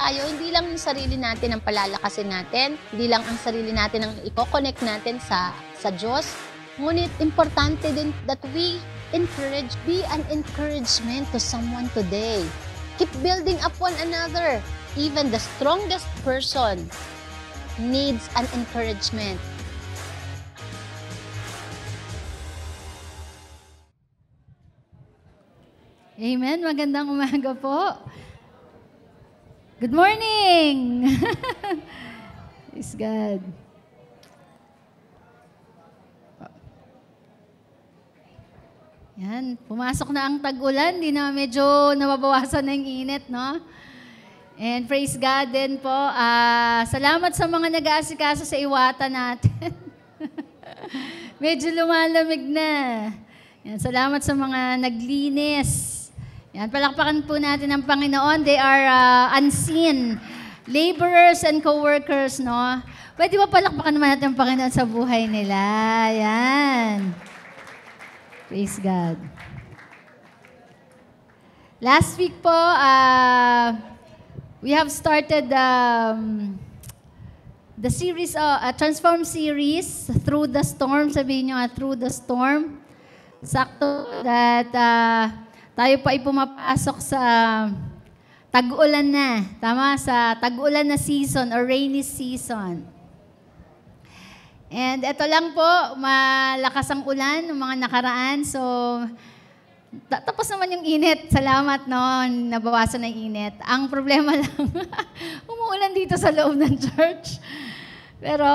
tayo, hindi lang yung sarili natin ang palalakasin natin, hindi lang ang sarili natin ang i-connect natin sa Diyos, ngunit importante din that we be an encouragement to someone today. Keep building up one another. Even the strongest person needs an encouragement. Amen. Magandang umaga po. Good morning! Praise God. Yan, pumasok na ang tag-ulan, di na medyo nababawasan na yung init, no? And praise God din po. Salamat sa mga nag-aasikaso sa iwata natin. Medyo lumalamig na. Yan, salamat sa mga naglinis. Yan, palakpakan po natin ang Panginoon. They are unseen laborers and co-workers, no? Pwede ba palakpakan naman natin ang Panginoon sa buhay nila? Yan. Praise God. Last week po, we have started the series, Transform series, Through the Storm. Sabihin nyo, Through the Storm. Sakto that tayo pa ay pumapasok sa tag-ulan na. Tama? Sa tag-ulan na season or rainy season. And ito lang po, malakas ang ulan ng mga nakaraan. So, tapos naman yung init. Salamat, no? Nabawasan na yung init. Ang problema lang, umuulan dito sa loob ng church. Pero,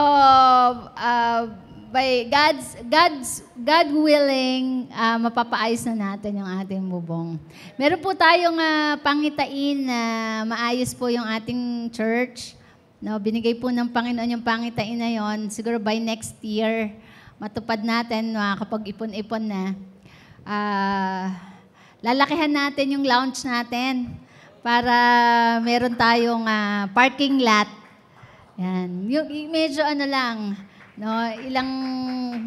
by God willing, mapapaayos na natin yung ating bubong. Meron po tayong pangitain na maayos po yung ating church. No, binigay po ng Panginoon yung pangitain na yon. Siguro by next year, matupad natin, kapag ipon-ipon na. Lalakihan natin yung lounge natin para meron tayong parking lot. Yan. Yung, medyo ano lang, no, ilang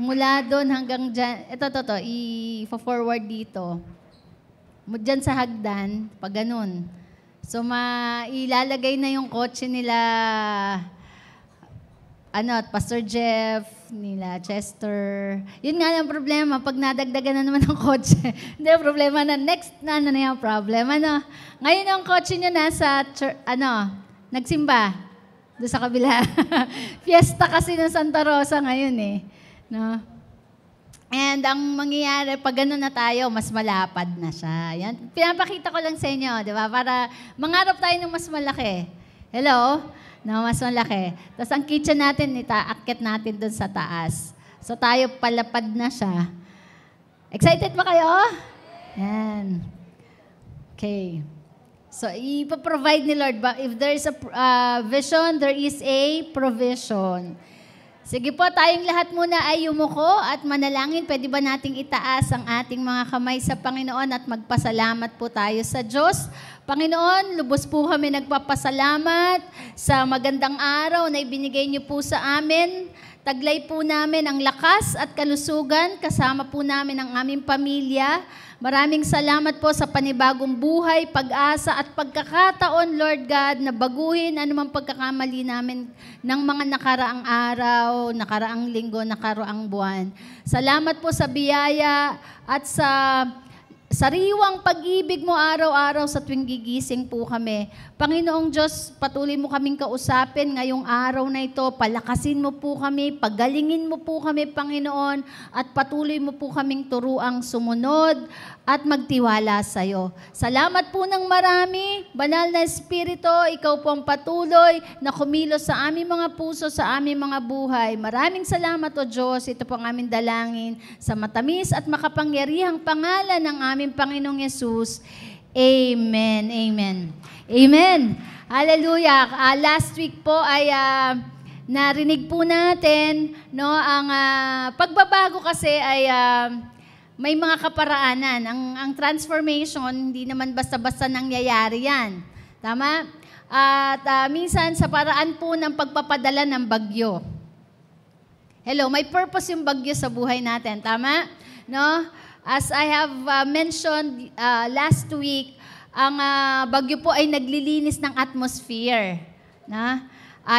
mula doon hanggang dyan, ito, i-forward dito. Dyan sa hagdan, pag ganun. So, ilalagay na yung kotse nila, Pastor Jeff, nila Chester. Yun nga ang problema, pag nadagdagan na naman ng kotse. Hindi, problema na, next na yung problem. Ngayon ang kotse nyo nasa, nagsimba. Doon sa kabila. Fiesta kasi ng Santa Rosa ngayon eh. No? And ang mangyayari, pag gano'n na tayo, mas malapad na siya. Yan. Pinapakita ko lang sa inyo, di ba? Para mangarap tayo ng mas malaki. Hello? No, mas malaki. Tapos ang kitchen natin, itaakit natin doon sa taas. So tayo palapad na siya. Excited ba kayo? Yan. Okay. So, ipaprovide ni Lord. If there is a vision, there is a provision. Sige po, tayong lahat muna ay yumuko at manalangin. Pwede ba nating itaas ang ating mga kamay sa Panginoon at magpasalamat po tayo sa Diyos? Panginoon, lubos po kami nagpapasalamat sa magandang araw na ibinigay niyo po sa amin. Taglay po namin ang lakas at kalusugan, kasama po namin ang aming pamilya. Maraming salamat po sa panibagong buhay, pag-asa at pagkakataon, Lord God, na baguhin anumang pagkakamali namin ng mga nakaraang araw, nakaraang linggo, nakaraang buwan. Salamat po sa biyaya at sa sariwang pag-ibig mo araw-araw sa tuwing gigising po kami. Panginoong Diyos, patuloy mo kaming kausapin ngayong araw na ito. Palakasin mo po kami, pagalingin mo po kami, Panginoon, at patuloy mo po kaming turuang sumunod at magtiwala sa iyo. Salamat po ng marami, Banal na Espiritu, ikaw po ang patuloy na kumilos sa aming mga puso, sa aming mga buhay. Maraming salamat, O Diyos. Ito po ang aming dalangin sa matamis at makapangyarihang pangalan ng aming Panginoong Yesus. Amen. Amen. Amen. Hallelujah. Last week po ay narinig po natin, no, ang pagbabago kasi ay may mga kaparaanan. Ang transformation, hindi naman basta-basta nangyayari yan. Tama? At minsan sa paraan po ng pagpapadala ng bagyo. Hello, may purpose yung bagyo sa buhay natin. Tama? No? As I have mentioned last week, ang bagyo po ay naglilinis ng atmosphere.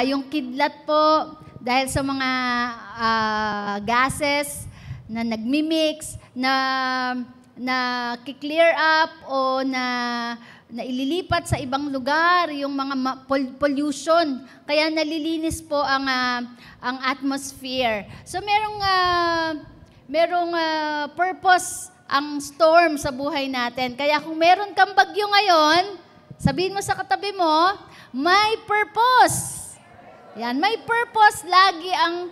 Yung kidlat po, dahil sa mga gases na nagmimix, na ki-clear up o na ililipat sa ibang lugar, yung mga pollution. Kaya nalilinis po ang atmosphere. So merong purpose ang storm sa buhay natin. Kaya kung meron kang bagyo ngayon, sabihin mo sa katabi mo, may purpose. Yan, may purpose lagi ang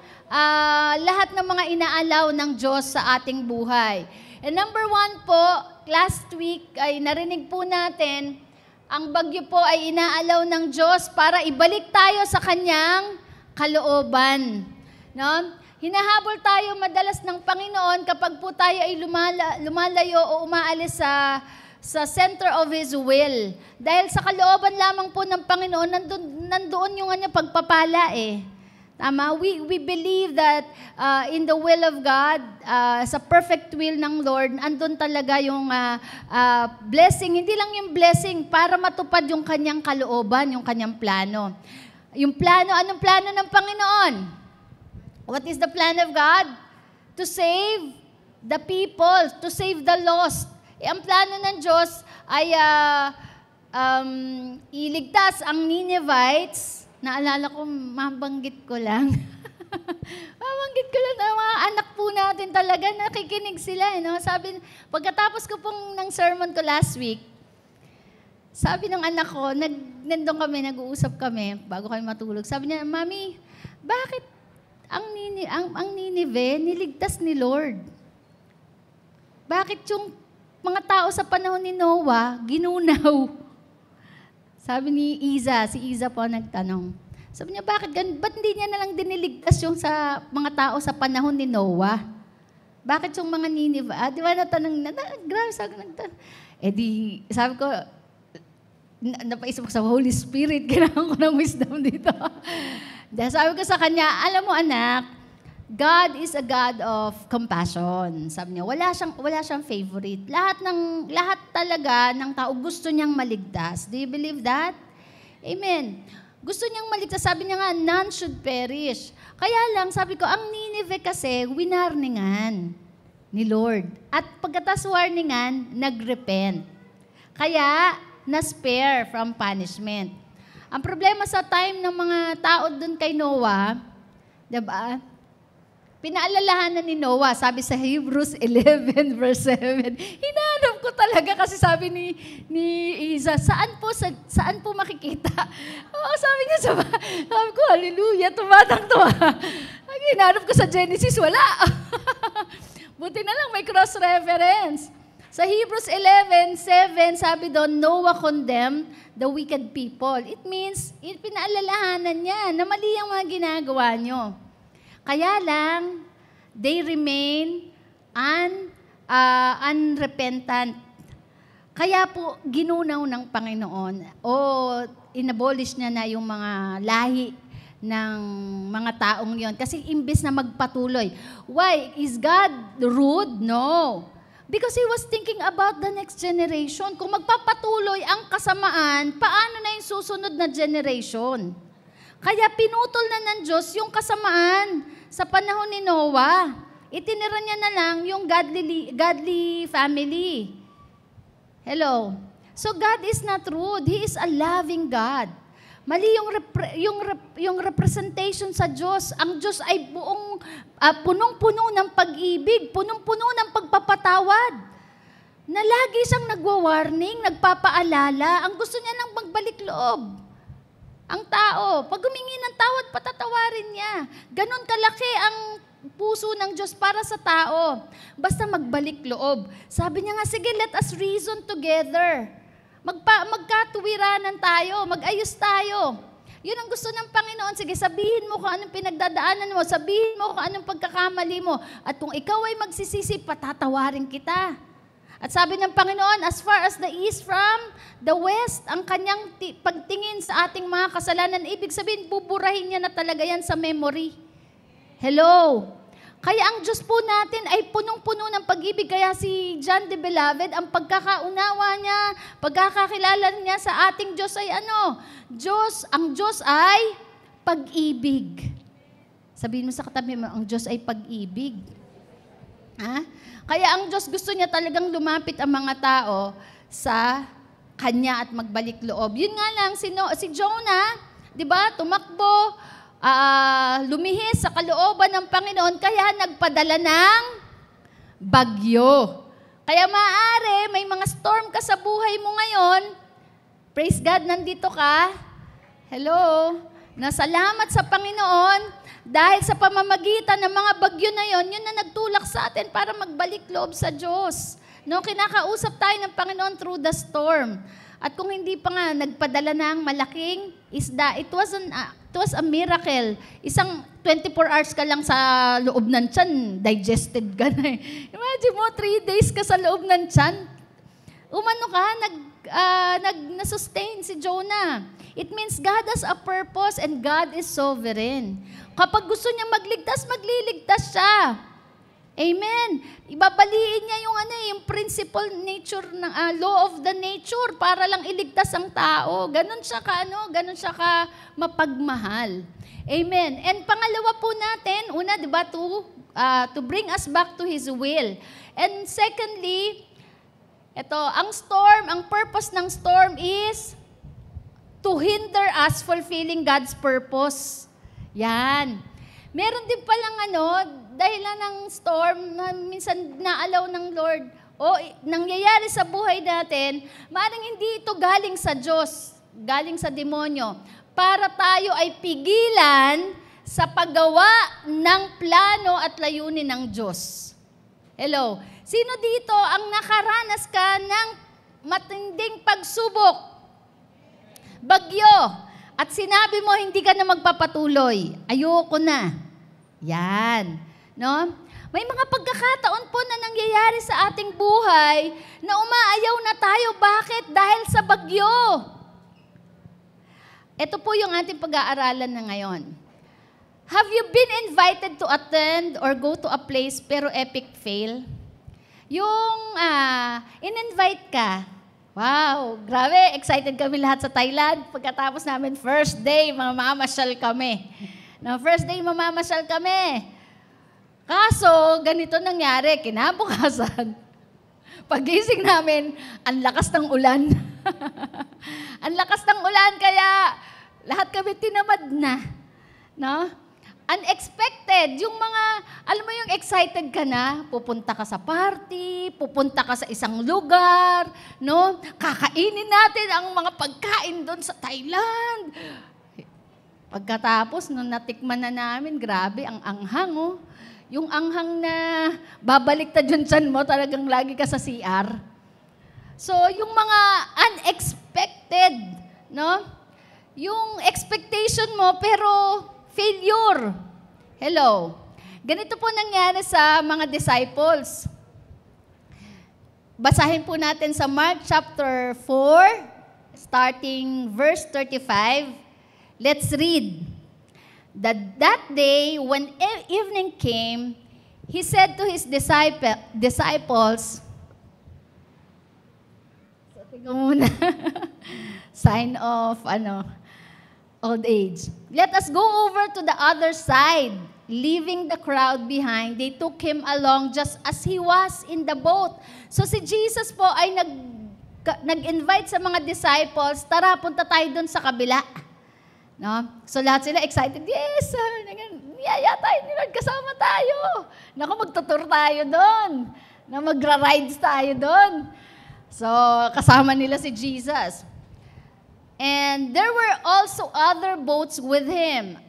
lahat ng mga inaalaw ng Diyos sa ating buhay. And number 1 po, last week ay narinig po natin, ang bagyo po ay inaalaw ng Diyos para ibalik tayo sa Kanyang kalooban. No? Hinahabol tayo madalas ng Panginoon kapag po tayo ay lumalayo o umaalis sa center of His will. Dahil sa kalooban lamang po ng Panginoon, nandoon yung kanyang pagpapala eh. Tama? We believe that in the will of God, sa perfect will ng Lord, andun talaga yung blessing. Hindi lang yung blessing para matupad yung kanyang kalooban, yung kanyang plano. Yung plano, anong plano ng Panginoon? What is the plan of God? To save the people, to save the lost. Ang plano ng Diyos ay iligtas ang Ninevites. Naalala ko, mabanggit ko lang. Mabanggit ko lang na mga anak po natin talaga, nakikinig sila. No? Sabi, pagkatapos ko pong ng sermon ko last week, sabi ng anak ko, nandun kami, nag-uusap kami, bago kami matulog. Sabi niya, Mami, bakit ang Nineveh niligtas ni Lord? Bakit yung mga tao sa panahon ni Noah, ginunaw? Sabi ni Iza, si Iza po nagtanong. Sabi niya, bakit ganun? Ba't hindi niya nalang diniligtas yung sa mga tao sa panahon ni Noah? Bakit yung mga Nineveh? Di ba natanong grabe sabi ko nagtanong. Sabi ko, napaisip ko sa Holy Spirit, kailangan ko ng wisdom dito. Dahil sabi ko sa kanya, alam mo anak, God is a God of compassion. Sabi niya, wala siyang favorite. Lahat talaga ng tao gusto niyang maligtas. Do you believe that? Amen. Gusto niyang maligtas. Sabi niya nga, none should perish. Kaya lang, sabi ko, ang Nineveh kasi, winarningan ni Lord. At pagkatas warningan, nagrepent. Kaya, na-spare from punishment. Ang problema sa time ng mga tao dun kay Noah, diba? Pinaalalahanan ni Noah, sabi sa Hebrews 11 verse 7. Hinanap ko talaga kasi sabi ni Iza, saan po makikita? Sabi niya, sabi ko, hallelujah, tumatang-tuwa. Hinanap ko sa Genesis, wala. Buti na lang may cross-reference. Sa Hebrews 11:7, sabi doon, Noah condemned the wicked people. It means, pinaalalahanan niya na mali ang mga ginagawa niyo. Kaya lang, they remain unrepentant. Kaya po, ginunaw ng Panginoon o inabolish niya na yung mga lahi ng mga taong yon. Kasi imbes na magpatuloy. Why? Is God rude? No. Because He was thinking about the next generation. Kung magpapatuloy ang kasamaan, paano na yung susunod na generation? Kaya pinutol na ng Diyos yung kasamaan sa panahon ni Noah. Itinira niya na lang yung godly family. Hello? So God is not rude. He is a loving God. Mali yung representation sa Diyos. Ang Diyos ay punong-puno ng pag-ibig, punong-puno ng pagpapatawad. Na lagi siyang nagwa-warning, nagpapaalala. Ang gusto niya lang magbalik loob. Ang tao, pag humingi ng tawad, patatawarin niya. Ganon kalaki ang puso ng Diyos para sa tao. Basta magbalik loob. Sabi niya nga, sige, let us reason together. Magkatuwiranan tayo, mag-ayos tayo. Yun ang gusto ng Panginoon. Sige, sabihin mo kung anong pinagdadaanan mo, sabihin mo kung anong pagkakamali mo. At kung ikaw ay magsisisi, patatawarin kita. At sabi ng Panginoon, as far as the east from the west, ang kanyang pagtingin sa ating mga kasalanan, ibig sabihin, buburahin niya na talaga yan sa memory. Hello? Kaya ang Diyos po natin ay punong-puno ng pag-ibig. Kaya si John the Beloved, ang pagkakaunawa niya, pagkakakilala niya sa ating Diyos ay ano? Ang Diyos ay pag-ibig. Sabihin mo sa katabi mo, ang Diyos ay pag-ibig. Ha? Kaya ang Diyos gusto niya talagang lumapit ang mga tao sa Kanya at magbalik loob. Yun nga lang, si Jonah, di ba, tumakbo, lumihis sa kalooban ng Panginoon, kaya nagpadala ng bagyo. Kaya maaari, may mga storm ka sa buhay mo ngayon. Praise God, nandito ka. Hello. Nasalamat sa Panginoon dahil sa pamamagitan ng mga bagyo na yon, yun na nagtulak sa atin para magbalik loob sa Diyos. No, kinakausap tayo ng Panginoon through the storm. At kung hindi pa nga nagpadala ng malaking isda, it was a miracle. Isang 24 hours ka lang sa loob ng tiyan, digested ka na eh. Imagine mo, 3 days ka sa loob ng tiyan. Umano ka, nag-sustain si Jonah. It means God has a purpose and God is sovereign. Kapag gusto niya magligtas, magliligtas siya. Amen. Ibabaliin niya yung principle nature ng law of the nature para lang iligtas ang tao. Ganon siya ka mapagmahal. Amen. And pangalawa po natin, una, 'di ba, to bring us back to his will. And secondly, ang purpose ng storm is to hinder us fulfilling God's purpose. Yan. Meron din palang dahilan ng storm na minsan naalaw ng Lord o nangyayari sa buhay natin, maaaring hindi ito galing sa Diyos, galing sa demonyo, para tayo ay pigilan sa paggawa ng plano at layunin ng Diyos. Hello? Sino dito ang nakaranas ka ng matinding pagsubok, bagyo, at sinabi mo hindi ka na magpapatuloy? Ayoko na. Yan. No? May mga pagkakataon po na nangyayari sa ating buhay na umaayaw na tayo. Bakit? Dahil sa bagyo. Ito po yung ating pag-aaralan na ngayon. Have you been invited to attend or go to a place pero epic fail? Yung in-invite ka. Wow, grabe, excited kami lahat sa Thailand. Pagkatapos namin, first day, mamamasyal kami. First day, mamamasyal kami. Kaso, ganito nangyari, kinabukasan. Pagising namin, ang lakas ng ulan. Ang lakas ng ulan, kaya lahat kami tinamad na. No? Unexpected. Yung mga, alam mo yung excited ka na, pupunta ka sa party, pupunta ka sa isang lugar, no? Kakainin natin ang mga pagkain doon sa Thailand. Pagkatapos, nung natikman na namin, grabe, ang anghang, oh. Yung anghang na babaliktad yung tiyan mo, talagang lagi ka sa CR. So, yung mga unexpected, no? Yung expectation mo, pero failure. Hello. Ganito po nangyari sa mga disciples. Basahin po natin sa Mark chapter 4, starting verse 35. Let's read. That day, when evening came, he said to his disciples, so tingnan muna, sign of old age. Let us go over to the other side. Leaving the crowd behind, they took him along just as he was in the boat. So si Jesus po ay nag-invite sa mga disciples, tara, punta tayo dun sa kabila. No? So lahat sila excited, yes, niyaya tayo ni Lord, kasama tayo. Naku, magtutur tayo doon. Na magra-rides tayo doon. So, kasama nila si Jesus. And there were also other boats with him.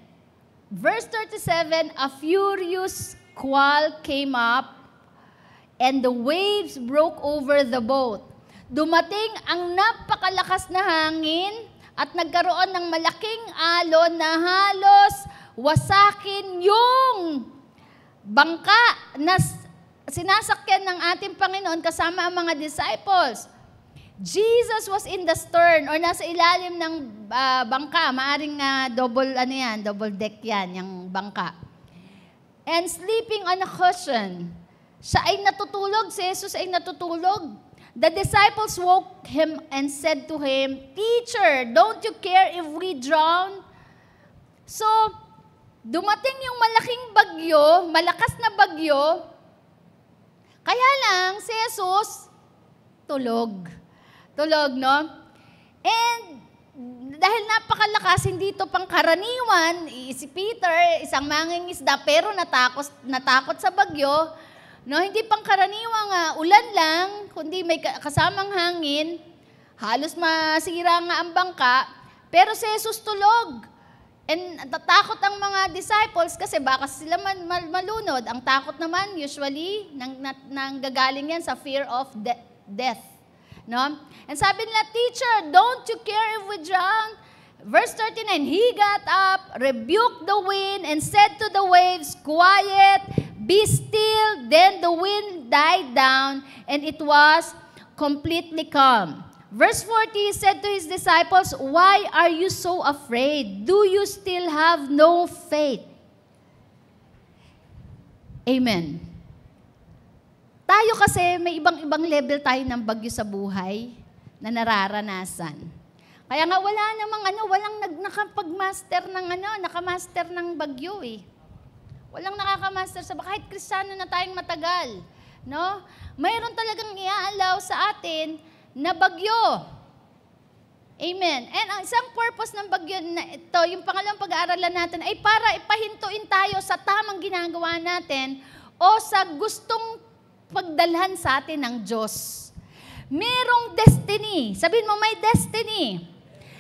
Verse 37, a furious squall came up, and the waves broke over the boat. Dumating ang napakalakas na hangin, at nagkaroon ng malaking alon na halos wasakin yung bangka na sinasakyan ng ating Panginoon kasama ang mga disciples. Jesus was in the stern or nasa ilalim ng bangka. Maaring double deck yan, yung bangka. And sleeping on a cushion. Siya ay natutulog, si Jesus ay natutulog. The disciples woke him and said to him, "Teacher, don't you care if we drown?" So, dumating yung malaking bagyo, malakas na bagyo, kaya lang si Jesus, tulog. Tulog, no? And dahil napakalakas, hindi ito pangkaraniwan, si Peter, isang mangingisda, pero natakot sa bagyo, no? Hindi pangkaraniwang ulan lang, kundi may kasamang hangin, halos masira nga ang bangka, pero si Jesus tulog. And tatakot ang mga disciples kasi baka sila malunod. Ang takot naman usually nanggagaling yan sa fear of death. No? And sabi nila, "Teacher, don't you care if we drown?" Verse 39, he got up, rebuked the wind, and said to the waves, "Quiet, be still." Then the wind died down, and it was completely calm. Verse 40, he said to his disciples, "Why are you so afraid? Do you still have no faith?" Amen. Tayo kasi may ibang-ibang level tayo ng bagyo sa buhay na nararanasan. Kaya nga walang nakapag-master ng nakamaster ng bagyo eh. Walang nakakamaster sa kahit Kristiyano na tayong matagal, no? Mayroon talagang iaalaw sa atin na bagyo. Amen. And ang isang purpose ng bagyo na ito, yung pangalawang pag-aaralan natin, ay para ipahintuin tayo sa tamang ginagawa natin o sa gustong pagdalhan sa atin ng Diyos. Merong destiny. Sabihin mo, may destiny.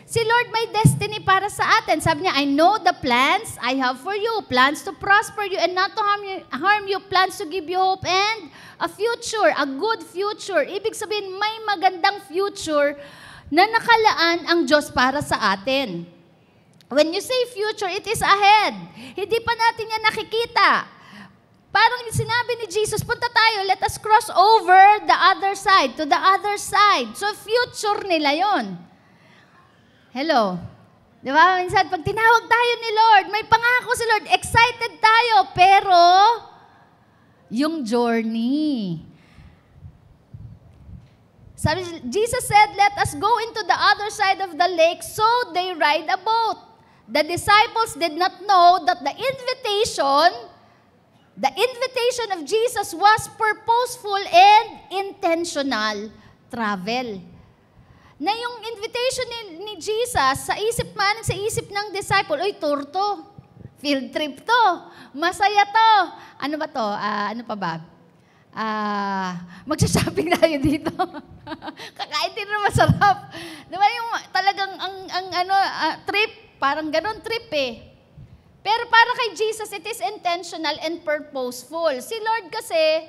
Si Lord may destiny para sa atin. Sabi niya, "I know the plans I have for you, plans to prosper you and not to harm you, plans to give you hope and a future, a good future." Ibig sabihin, may magandang future na nakalaan ang Diyos para sa atin. When you say future, it is ahead. Hindi pa natin yan nakikita. Parang sinabi ni Jesus, punta tayo, let us cross over the other side, to the other side. So future nila yon. Hello? Di ba? Minsan, pag tinawag tayo ni Lord, may pangako si Lord, excited tayo, pero yung journey. Sabi, Jesus said, "Let us go into the other side of the lake," so they ride a boat. The disciples did not know that the invitation of Jesus was purposeful and intentional travel. Na yung invitation ni Jesus, sa isip ng disciple, "Uy, tour to, field trip to, masaya to." Ano ba to? Ano pa ba? Magsha-shopping tayo dito. Kakain din na masarap. Diba yung talagang trip, parang ganon trip eh. Pero para kay Jesus, it is intentional and purposeful. Si Lord kasi,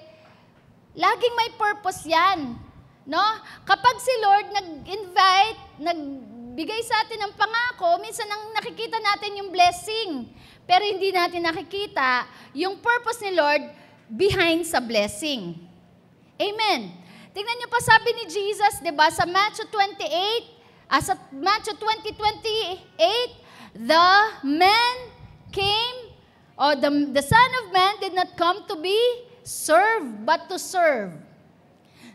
laging may purpose yan. No? Kapag si Lord nag-invite, nagbigay sa atin ng pangako, minsan ang nakikita natin yung blessing. Pero hindi natin nakikita yung purpose ni Lord behind sa blessing. Amen. Tingnan niyo pa sabi ni Jesus, 'di ba, sa Matthew 28, sa Matthew 20:28, the man came, or the Son of Man did not come to be served, but to serve.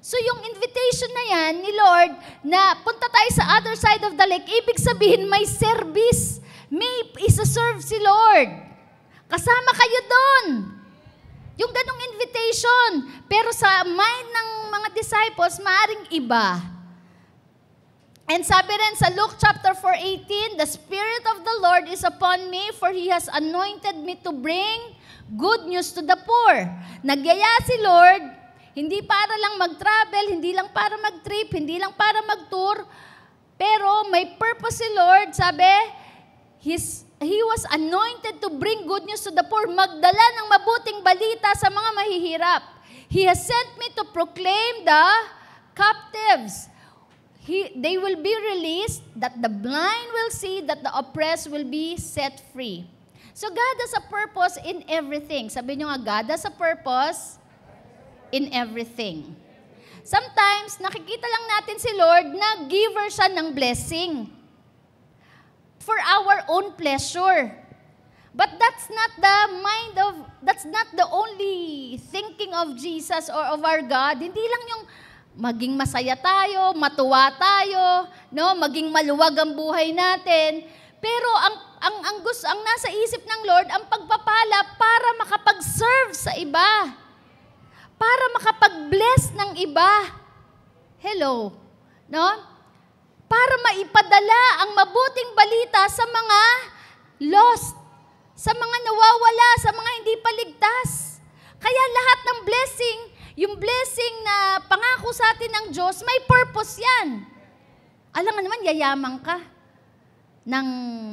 So yung invitation na yan ni Lord na punta tayo sa other side of the lake, ibig sabihin may service. May isa-serve si Lord. Kasama kayo doon. Yung ganong invitation. Pero sa mind ng mga disciples, maaring iba. And sabi rin sa Luke chapter 4:18, "The Spirit of the Lord is upon me, for He has anointed me to bring good news to the poor." Nagyaya si Lord, hindi para lang mag-travel, hindi lang para mag-trip, hindi lang para mag-tour, pero may purpose si Lord. Sabi, He was anointed to bring good news to the poor, magdala ng mabuting balita sa mga mahihirap. He has sent me to proclaim the captives. They will be released, that the blind will see, that the oppressed will be set free. So God has a purpose in everything. Sabi nyo nga, God has a purpose in everything. Sometimes, nakikita lang natin si Lord na giver siya ng blessing for our own pleasure. But that's not the only thinking of Jesus or of our God. Hindi lang yung maging masaya tayo, matuwa tayo, no, maging maluwag ang buhay natin. Pero ang nasa isip ng Lord, ang pagpapala para makapag-serve sa iba. Para makapag-bless ng iba. Hello, no? Para maipadala ang mabuting balita sa mga lost, sa mga nawawala, sa mga hindi paligtas. Kaya lahat ng blessing, yung blessing na pangako sa atin ng Diyos, may purpose yan. Alam nga naman, yayaman ka.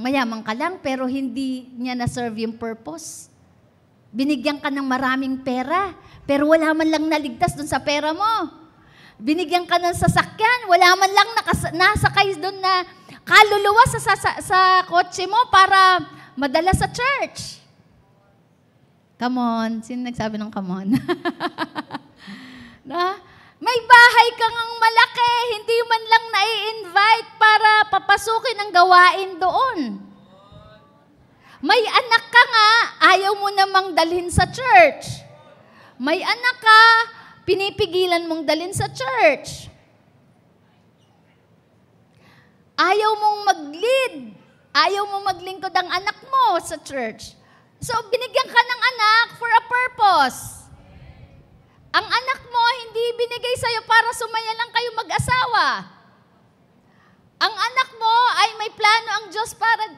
Mayaman ka lang, pero hindi niya na-serve yung purpose. Binigyan ka ng maraming pera, pero wala man lang naligtas dun sa pera mo. Binigyan ka ng sasakyan, wala man lang nasakay dun na kaluluwa sa kotse mo para madala sa church. Come on. Sino nagsabi ng come on? Na? May bahay kang malaki, hindi man lang nai-invite para papasukin ang gawain doon. May anak ka nga, ayaw mo namang dalhin sa church. May anak ka, pinipigilan mong dalhin sa church. Ayaw mong mag-lead. Ayaw mo maglingkod ang anak mo sa church. So, binigyan ka ng anak for a purpose. Ang anak mo, hindi binigay sa'yo para sumaya lang kayo mag-asawa. Ang anak mo ay may plano ang Diyos para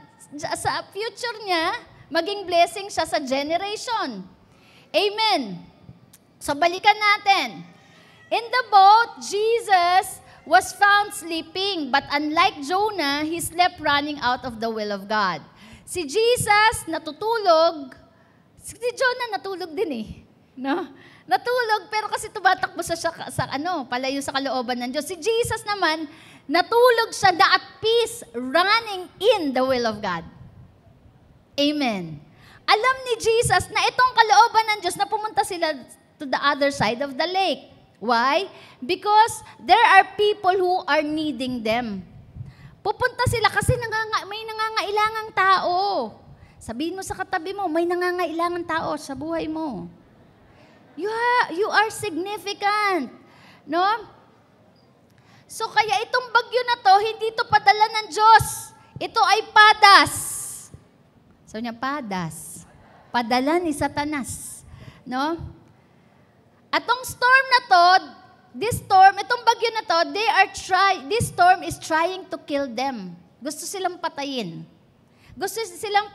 sa future niya, maging blessing siya sa generation. Amen. So, balikan natin. In the boat, Jesus was found sleeping, but unlike Jonah, he slept running out of the will of God. Si Jesus natutulog, si Jonah natulog din eh. No? Natulog, pero kasi tumatakbo sa palayo sa kalooban ng Diyos. Si Jesus naman, natulog siya na at peace, running in the will of God. Amen. Alam ni Jesus na itong kalooban ng Diyos na pumunta sila to the other side of the lake. Why? Because there are people who are needing them. Pupunta sila kasi may nangangailangang tao. Sabihin mo sa katabi mo, may nangangailangang tao sa buhay mo. You are significant. No? So kaya itong bagyo na to, hindi ito padala ng Diyos. Ito ay padas. So niya, padas. Padala ni Satanas. No? Atong storm na to, itong bagyo na to, this storm is trying to kill them. Gusto silang patayin. Gusto silang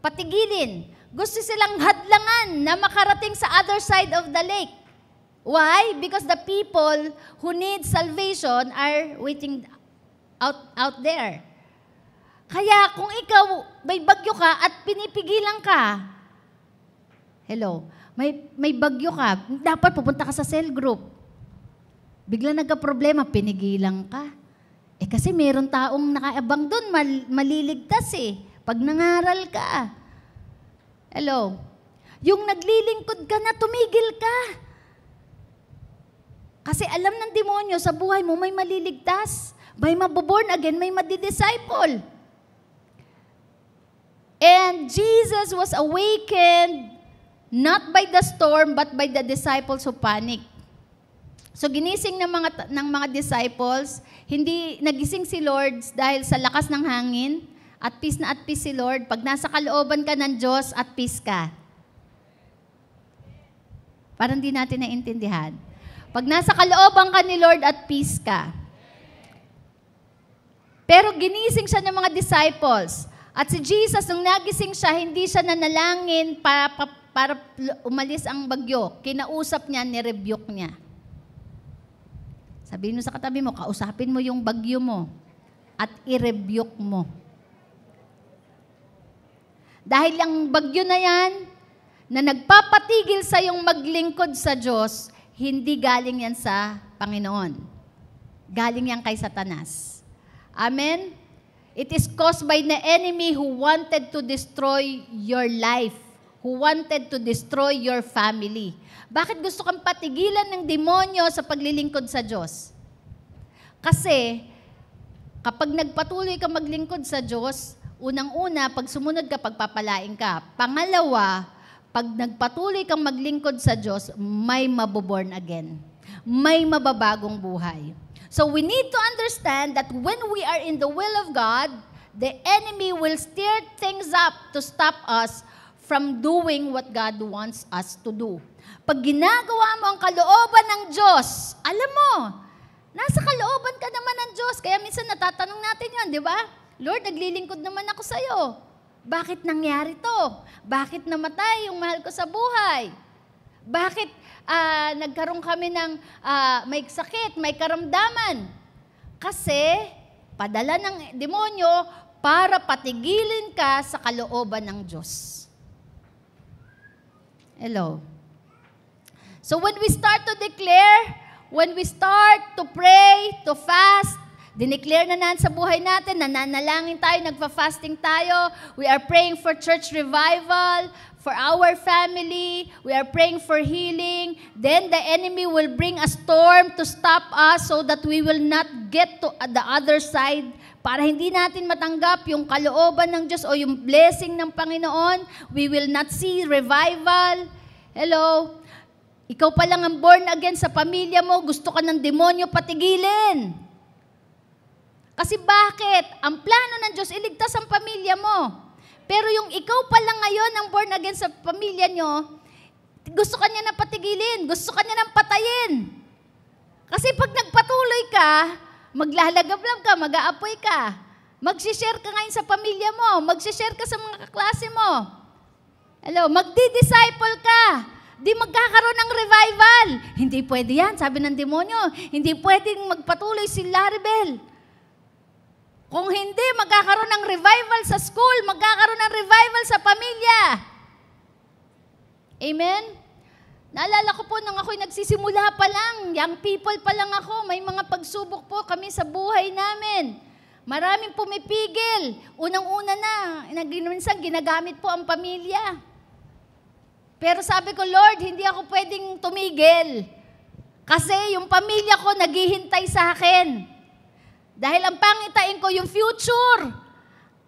patigilin. Gusto silang hadlangan na makarating sa other side of the lake. Why? Because the people who need salvation are waiting out there. Kaya kung ikaw may bagyo ka at pinipigilan ka, hello, may bagyo ka, dapat pupunta ka sa cell group. Bigla nagka-problema, pinigilan ka. Kasi meron taong nakaabang doon, maliligtas eh. Pag nangaral ka. Hello? Yung naglilingkod ka na, tumigil ka. Kasi alam ng demonyo, sa buhay mo may maliligtas. May maboborn again, may madidisciple. And Jesus was awakened not by the storm, but by the disciples who panic. So ginising ng mga disciples, hindi nagising si Lord dahil sa lakas ng hangin, at peace si Lord. Pag nasa kalooban ka ng Diyos, at peace ka. Parang di natin naintindihan. Pag nasa kalooban ka ni Lord, at peace ka. Pero ginising siya ng mga disciples. At si Jesus, nung nagising siya, hindi siya nanalangin para umalis ang bagyo. Kinausap niya, nirebuke niya. Sabihin mo sa katabi mo, kausapin mo yung bagyo mo at i-rebuke mo. Dahil ang bagyo na yan, na nagpapatigil sa yung maglingkod sa Diyos, hindi galing yan sa Panginoon. Galing yan kay Satanas. Amen? It is caused by the enemy who wanted to destroy your life, who wanted to destroy your family. Bakit gusto kang patigilan ng demonyo sa paglilingkod sa Diyos? Kasi, kapag nagpatuloy ka maglingkod sa Diyos, Unang-una, pag sumunod ka, pagpapalain ka. Pangalawa, pag nagpatuloy kang maglingkod sa Diyos, may maboborn again. May mababagong buhay. So we need to understand that when we are in the will of God, the enemy will stir things up to stop us from doing what God wants us to do. Pag ginagawa mo ang kalooban ng Diyos, alam mo, nasa kalooban ka naman ng Diyos. Kaya minsan natatanong natin yan, di ba? Lord, naglilingkod naman ako sa'yo. Bakit nangyari to? Bakit namatay yung mahal ko sa buhay? Bakit nagkaroon kami ng may sakit, may karamdaman? Kasi padala ng demonyo para patigilin ka sa kalooban ng Diyos. Hello? So when we start to declare, when we start to pray, to fast, dineclare na sa buhay natin, nananalangin tayo, nagfa-fasting tayo, we are praying for church revival, for our family, we are praying for healing, then the enemy will bring a storm to stop us so that we will not get to the other side, para hindi natin matanggap yung kalooban ng Diyos o yung blessing ng Panginoon. We will not see revival. Hello? Ikaw pa lang ang born again sa pamilya mo, gusto ka ng demonyo patigilin. Kasi bakit? Ang plano ng Diyos, iligtas ang pamilya mo. Pero yung ikaw pa lang ngayon ang born again sa pamilya nyo, gusto ka niya na patigilin, gusto ka niya na patayin. Kasi pag nagpatuloy ka, maglalagablab ka, mag-aapoy ka, magsishare ka ngayon sa pamilya mo, magsishare ka sa mga kaklase mo. Hello, magdi-disciple ka. Di magkakaroon ng revival. Hindi pwede yan, sabi ng demonyo. Hindi pwedeng magpatuloy si Laribel. Kung hindi, magkakaroon ng revival sa school, magkakaroon ng revival sa pamilya. Amen? Naalala ko po nung ako'y nagsisimula pa lang, young people pa lang ako, may mga pagsubok po kami sa buhay namin. Maraming pumipigil. Unang-una na, minsan ginagamit po ang pamilya. Pero sabi ko, Lord, hindi ako pwedeng tumigil. Kasi yung pamilya ko naghihintay sa akin. Dahil ang pangitain ko yung future.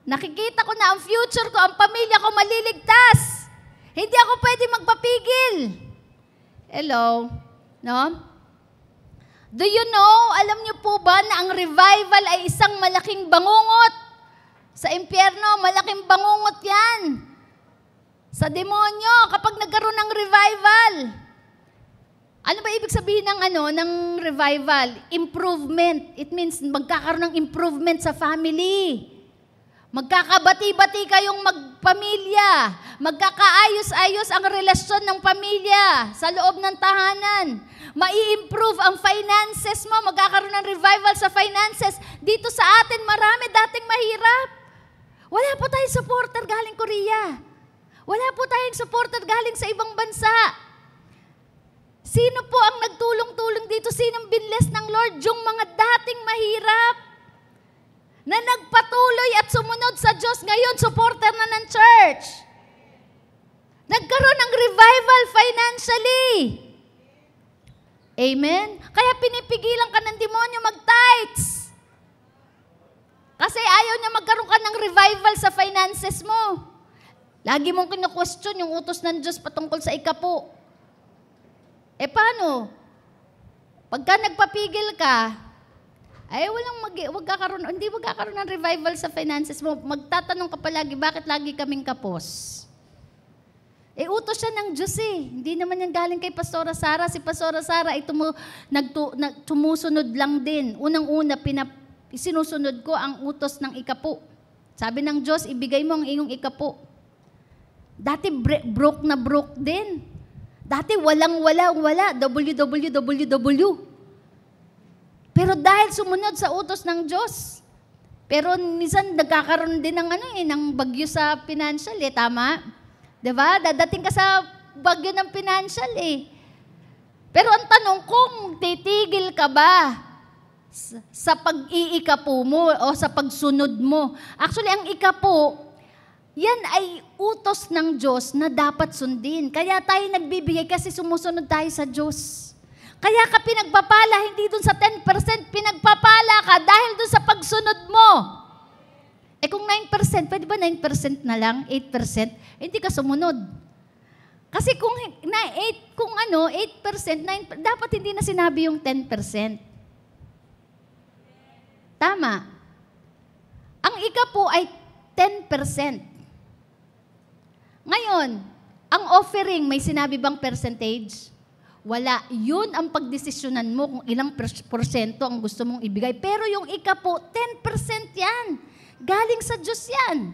Nakikita ko na ang future ko, ang pamilya ko maliligtas. Hindi ako pwedeng magpapigil. Hello? No? Do you know, alam niyo po ba na ang revival ay isang malaking bangungot? Sa impyerno, malaking bangungot yan. Sa demonyo, kapag nagkaroon ng revival. Ano ba ibig sabihin ng revival? Improvement. It means magkakaroon ng improvement sa family. Magkakabati-bati kayong magpamilya. Magkakaayos-ayos ang relasyon ng pamilya sa loob ng tahanan. Mai-improve ang finances mo. Magkakaroon ng revival sa finances. Dito sa atin, marami dating mahirap. Wala po tayong supporter galing Korea. Wala po tayong supporter galing sa ibang bansa. Sino po ang nagtulong-tulong dito? Sinong binless ng Lord? Yung mga dating mahirap na nagpatuloy at sumunod sa Diyos, ngayon supporter na ng church. Nagkaroon ng revival financially. Amen? Kaya pinipigilan ka ng demonyo mag-tithes. Kasi ayaw niya magkaroon ka ng revival sa finances mo. Lagi mong kinu-question yung utos ng Diyos patungkol sa ikapo. Paano? Pagka nagpapigil ka, ay hindi magkakaroon ng revival sa finances mo. Magtatanong ka palagi, bakit lagi kaming kapos? Utos siya ng Diyos Hindi naman yan galing kay Pastora Sara. Si Pastora Sara ay tumusunod lang din. Unang-una, sinusunod ko ang utos ng ikapo. Sabi ng Diyos, ibigay mo ang iyong ikapo. Dati broke na broke din. Dati wala. WWW. Pero dahil sumunod sa utos ng Diyos. Pero minsan nagkakaroon din ng bagyo sa financial tama? 'Di ba? Dadating ka sa bagyo ng financial Pero ang tanong, kung titigil ka ba sa pag-iikapo mo o sa pagsunod mo? Actually, ang ikapo, yan ay utos ng Diyos na dapat sundin. Kaya tayo nagbibigay kasi sumusunod tayo sa Diyos. Kaya ka pinagpapala, hindi dun sa 10%, pinagpapala ka dahil dun sa pagsunod mo. Eh kung 9%, pwede ba 9% na lang, 8%? Hindi ka sumunod. Kasi kung 8%, 9%, dapat hindi na sinabi yung 10%. Tama. Ang ika po ay 10%. Ngayon, ang offering, may sinabi bang percentage? Wala. Yun ang pagdesisyonan mo kung ilang porsyento ang gusto mong ibigay. Pero yung ika po, 10% yan. Galing sa Diyos yan.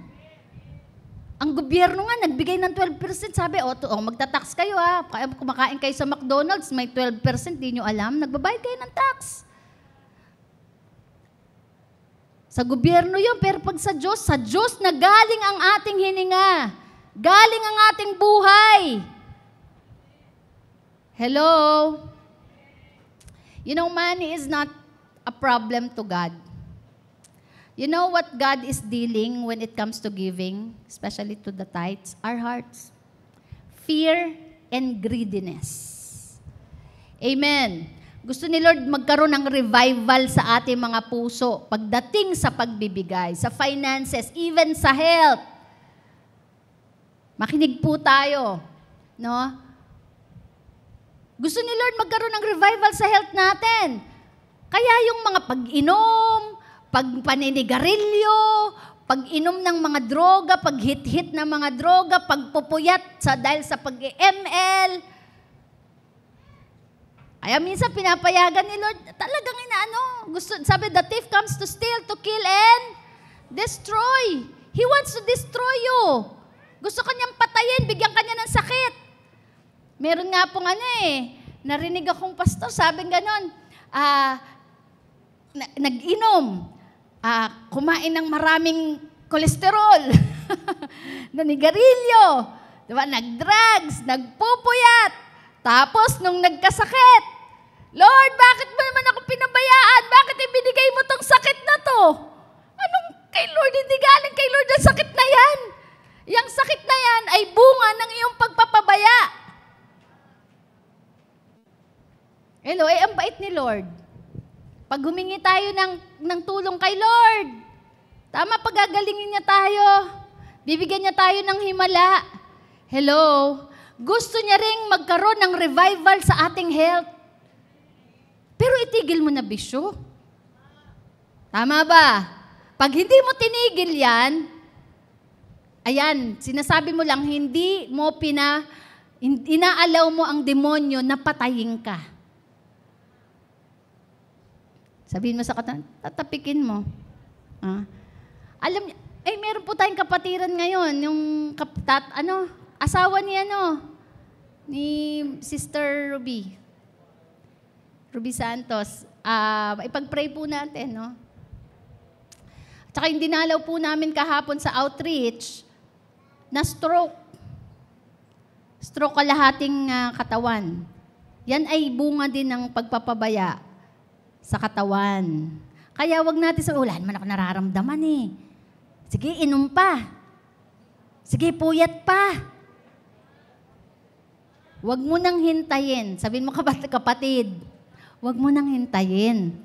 Ang gobyerno nga, nagbigay ng 12%. Sabi, magta-tax kayo ha. Kumakain kayo sa McDonald's, may 12%, di nyo alam. Nagbabayad kayo ng tax. Sa gobyerno yun, pero pag sa Diyos na galing ang ating hininga. Galing ang ating buhay. Hello? You know, money is not a problem to God. You know what God is dealing when it comes to giving, especially to the tithes? Our hearts. Fear and greediness. Amen. Gusto ni Lord magkaroon ng revival sa ating mga puso pagdating sa pagbibigay, sa finances, even sa health. Makinig po tayo, no? Gusto ni Lord magkaroon ng revival sa health natin. Kaya yung mga pag-inom, pagpaninigarilyo, pag-inom ng mga droga, pag-hit-hit ng mga droga, pagpupuyat dahil sa pag-ML. Kaya minsan pinapayagan ni Lord, talagang sabi, the thief comes to steal, to kill, and destroy. He wants to destroy you. Gusto kanyang patayin, bigyan kanya ng sakit. Meron nga pong narinig akong pastor, sabi ganon, nag-inom, kumain ng maraming kolesterol, nanigarilyo, diba? Nag-drugs, nagpupuyat, tapos nung nagkasakit, Lord, bakit ba naman ako pinabayaan? Bakit ibinigay mo tong sakit na to? Anong kay Lord? Hindi galing kay Lord ang sakit na yan. Yang sakit na yan ay bunga ng iyong pagpapabaya. Hello, ang bait ni Lord. Pag humingi tayo ng tulong kay Lord, tama, pagagalingin niya tayo. Bibigyan niya tayo ng himala. Hello, gusto niya ring magkaroon ng revival sa ating health. Pero itigil mo na bisyo. Tama ba? Pag hindi mo tinigil yan, ayan, sinasabi mo lang, hindi mo inaalaw mo ang demonyo na patayin ka. Sabihin mo sa katawan, tatapikin mo. Alam niyo, meron po tayong kapatiran ngayon, yung asawa ni Sister Ruby Santos. Ipag-pray po natin, no? Tsaka yung dinalaw po namin kahapon sa outreach, na stroke. Stroke kalahating katawan. Yan ay bunga din ng pagpapabaya sa katawan. Kaya wag natin sabihin, wala naman ako nararamdaman eh. Sige, inom pa. Sige, puyat pa. Wag mo nang hintayin. Sabihin mo, kapatid, wag mo nang hintayin.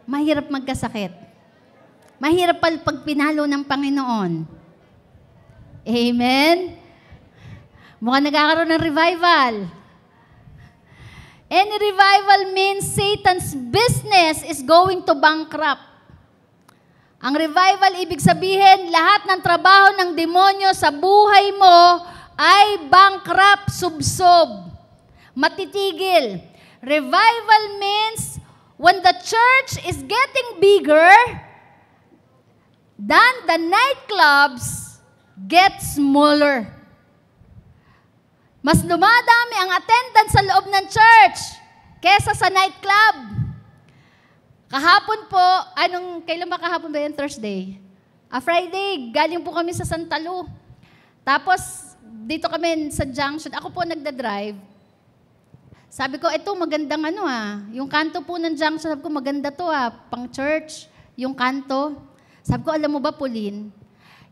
Mahirap magkasakit. Mahirap pag pinalo ng Panginoon. Amen? Mukhang nagkakaroon ng revival. Any revival means Satan's business is going to bankrupt. Ang revival, ibig sabihin, lahat ng trabaho ng demonyo sa buhay mo ay bankrupt, subsob, matitigil. Revival means when the church is getting bigger, then the nightclubs get smaller. Mas lumadami ang attendance sa loob ng church kesa sa nightclub. Kahapon po, kailan ba kahapon ba yan? Thursday? Friday, galing po kami sa Santa Lu. Tapos, dito kami sa junction. Ako po nagda-drive. Sabi ko, ito magandang yung kanto po ng junction. Sabi ko, maganda to pang church, yung kanto. Sabi ko, alam mo ba, Pauline,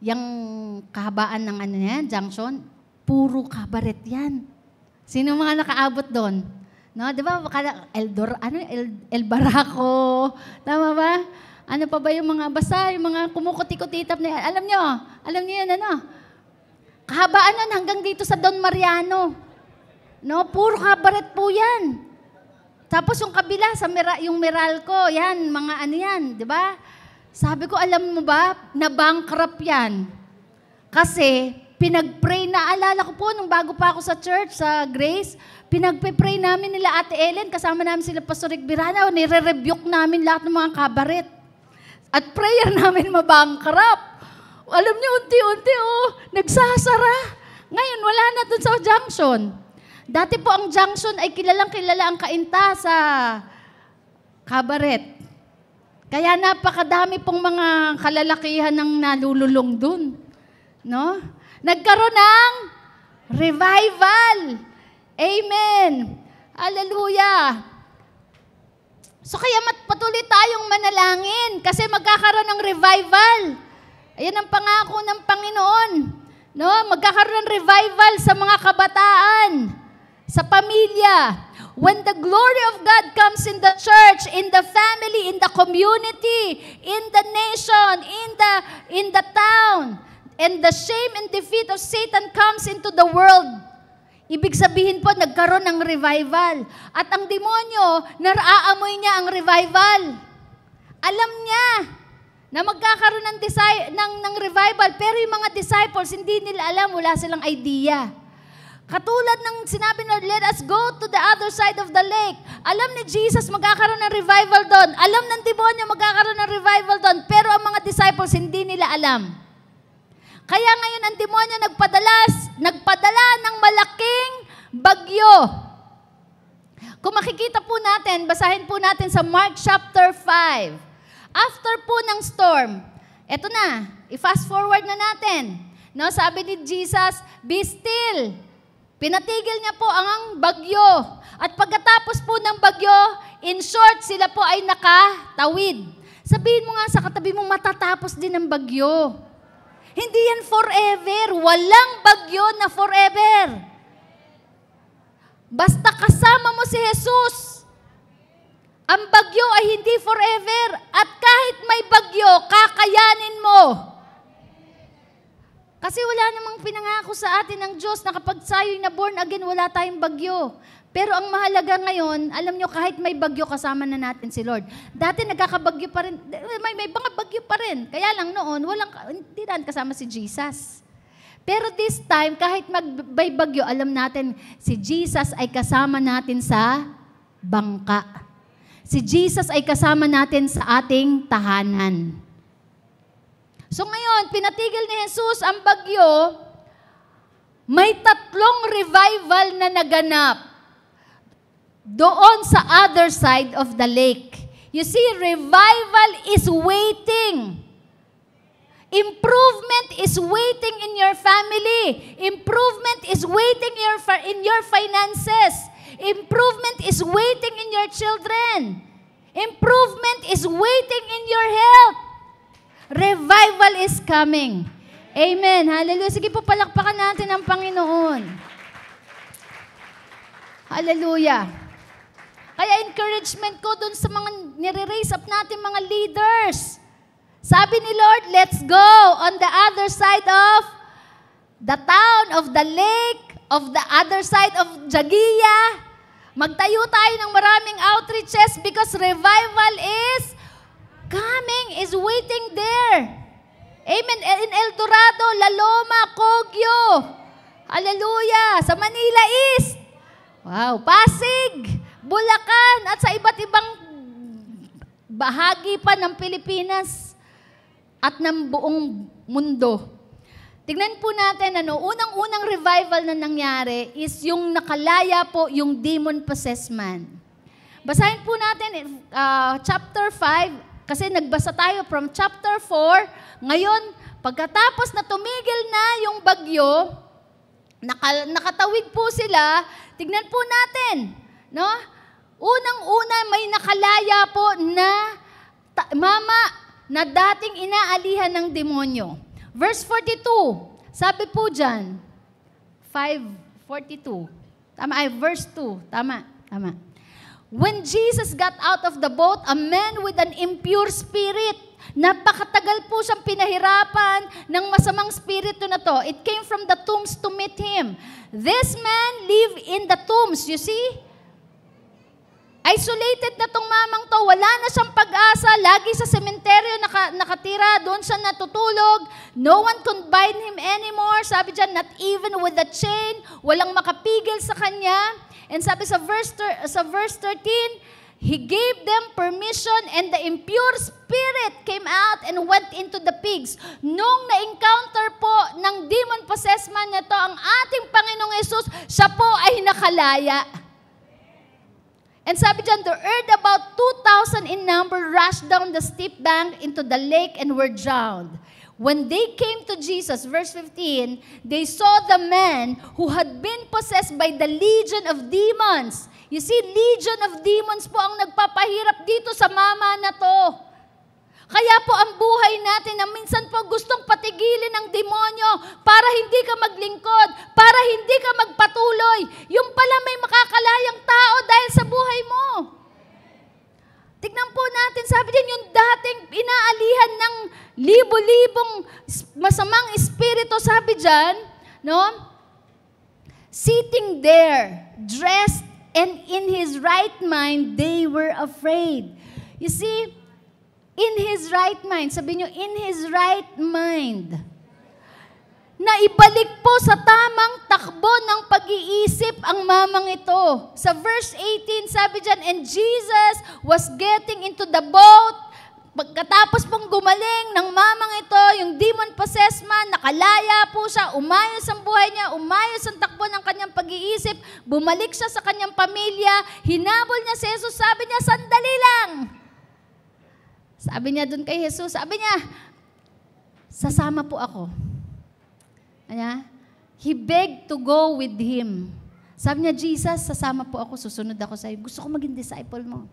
yung kahabaan ng junction, puro kabaret yan. Sino mga nakaabot doon? No, 'di ba? El Baraco. Tama ba? Ano pa ba yung mga basa, yung mga kumukuti-kutitap na yan? Alam nyo yan, ano? Kahabaan nun hanggang dito sa Don Mariano. No, puro kabaret po yan. Tapos yung kabila, yung Meralco, yan, mga ano yan, di ba? Sabi ko, alam mo ba, na-bankrupt yan. Kasi, pinag-pray na, alala ko po, nung bago pa ako sa church, sa Grace, pinag-pray namin nila Ate Ellen, kasama namin sila Pastor Rick Birana, nire-rebuke namin lahat ng mga kabaret. At prayer namin mabankrupt. Alam niyo, unti-unti, nagsasara. Ngayon, wala na dun sa junction. Dati po ang junction ay kilalang-kilala ang kainta sa kabaret. Kaya napakadami pong mga kalalakihan ng nalululong dun. No? Nagkaroon ng revival. Amen. Hallelujah. So kaya patuloy tayong manalangin kasi magkakaroon ng revival. Ayan ang pangako ng Panginoon. No? Magkakaroon ng revival sa mga kabataan, sa pamilya. When the glory of God comes in the church, in the family, in the community, in the nation, in the town, and the shame and defeat of Satan comes into the world, ibig sabihin po, nagkaroon ng revival. At ang demonyo, naraamoy niya ang revival. Alam niya na magkakaroon ng revival, pero yung mga disciples, hindi nila alam, wala silang idea. Katulad ng sinabi na, let us go to the other side of the lake. Alam ni Jesus, magkakaroon ng revival doon. Alam ng demonyo, magkakaroon ng revival doon. Pero ang mga disciples, hindi nila alam. Kaya ngayon ang demonyo nagpadala ng malaking bagyo. Kung makikita po natin, basahin po natin sa Mark chapter 5. After po ng storm, eto na, i-fast forward na natin. No, sabi ni Jesus, be still. Pinatigil niya po ang bagyo. At pagkatapos po ng bagyo, in short, sila po ay nakatawid. Sabihin mo nga sa katabi mo, matatapos din ang bagyo. Hindi yan forever. Walang bagyo na forever. Basta kasama mo si Jesus, ang bagyo ay hindi forever. At kahit may bagyo, kakayanin mo. Kasi wala namang pinangako sa atin ng Diyos na kapag tayo'y na born again, wala tayong bagyo. Pero ang mahalaga ngayon, alam nyo, kahit may bagyo, kasama na natin si Lord. Dati nagkakabagyo pa rin, may mga bagyo pa rin. Kaya lang noon, hindi na kasama si Jesus. Pero this time, kahit may bagyo, alam natin, si Jesus ay kasama natin sa bangka. Si Jesus ay kasama natin sa ating tahanan. So ngayon, pinatigil ni Jesus ang bagyo, may 3 revival na naganap doon sa other side of the lake. You see, revival is waiting. Improvement is waiting in your family. Improvement is waiting in your finances. Improvement is waiting in your children. Improvement is waiting in your health. Revival is coming. Amen. Hallelujah. Sige po, palakpakan natin ang Panginoon. Hallelujah. Kaya encouragement ko dun sa mga nire-raise up natin mga leaders. Sabi ni Lord, let's go on the other side of the town, of the lake, of the other side of Jagia. Magtayo tayo ng maraming outreaches because revival is coming, is waiting there. Amen. In El Dorado, La Loma, Kogyo. Hallelujah. Sa Manila East. Wow. Pasig, Bulacan, at sa iba't ibang bahagi pa ng Pilipinas at ng buong mundo. Tignan po natin, unang-unang revival na nangyari is yung nakalaya po yung demon-possessed man. Basahin po natin chapter 5, kasi nagbasa tayo from chapter 4. Ngayon, pagkatapos na tumigil na yung bagyo, nakatawid po sila, tignan po natin, no? Unang-una may nakalaya po na mama na dating inaalihan ng demonyo. Verse 42, sabi po dyan, 5:42. Tama, verse 2, tama. When Jesus got out of the boat, a man with an impure spirit, napakatagal po siyang pinahirapan ng masamang spirito na to. It came from the tombs to meet him. This man lived in the tombs, you see? Isolated na tong mamang to, wala na siyang pag-asa, lagi sa sementeryo nakatira, doon siya natutulog, no one could bind him anymore, sabi dyan, not even with a chain, walang makapigil sa kanya. And sabi sa verse 13, he gave them permission and the impure spirit came out and went into the pigs. Nung na-encounter po ng demon-possessed man na to, ang ating Panginoong Yesus, siya po ay nakalaya. And sabi dyan, the earth about 2,000 in number rushed down the steep bank into the lake and were drowned. When they came to Jesus, verse 15, they saw the man who had been possessed by the legion of demons. You see, legion of demons po ang nagpapahirap dito sa mama na to. Kaya po ang buhay natin na minsan po gustong patigilin ng demonyo para hindi ka maglingkod, para hindi ka magpatuloy. Yung pala may makakalayang tao dahil sa buhay mo. Tignan po natin, sabi din yung dating inaalihan ng libo-libong masamang espiritu, sabi dyan, no? Sitting there, dressed and in his right mind, they were afraid. You see, in his right mind, sabi nyo, in his right mind, na ibalik po sa tamang takbo ng pag-iisip ang mamang ito. Sa verse 18, sabi dyan, and Jesus was getting into the boat. Pagkatapos pong gumaling ng mamang ito, yung demon-possessed man, nakalaya po siya, umayos ang buhay niya, umayos ang takbo ng kanyang pag-iisip, bumalik siya sa kanyang pamilya, hinabol niya si Jesus, sabi niya, sandali lang. Sabi niya dun kay Jesus, sabi niya, sasama po ako. He begged to go with him. Sabi niya, Jesus, sasama po ako, susunod ako sa iyo. Gusto ko maging disciple mo.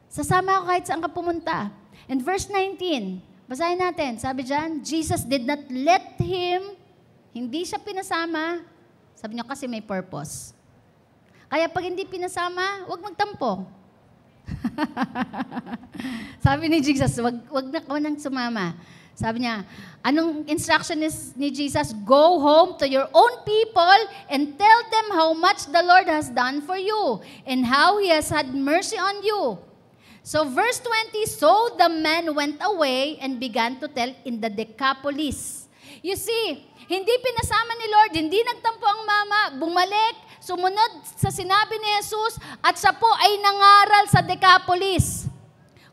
Sasama ako kahit saan ka pumunta. And verse 19, basahin natin. Sabi dyan, Jesus did not let him, hindi siya pinasama. Sabi niya kasi may purpose. Kaya pag hindi pinasama, huwag magtampo. Sabi ni Jesus, wag na ka nang sumama. Sabi niya, anong instruction ni Jesus? Go home to your own people and tell them how much the Lord has done for you and how He has had mercy on you. So verse 20, so the man went away and began to tell in the Decapolis. You see, hindi pinasama ni Lord, hindi nagtampo ang mama, bumalik, sumunod sa sinabi ni Jesus at siya po ay nangaral sa Decapolis.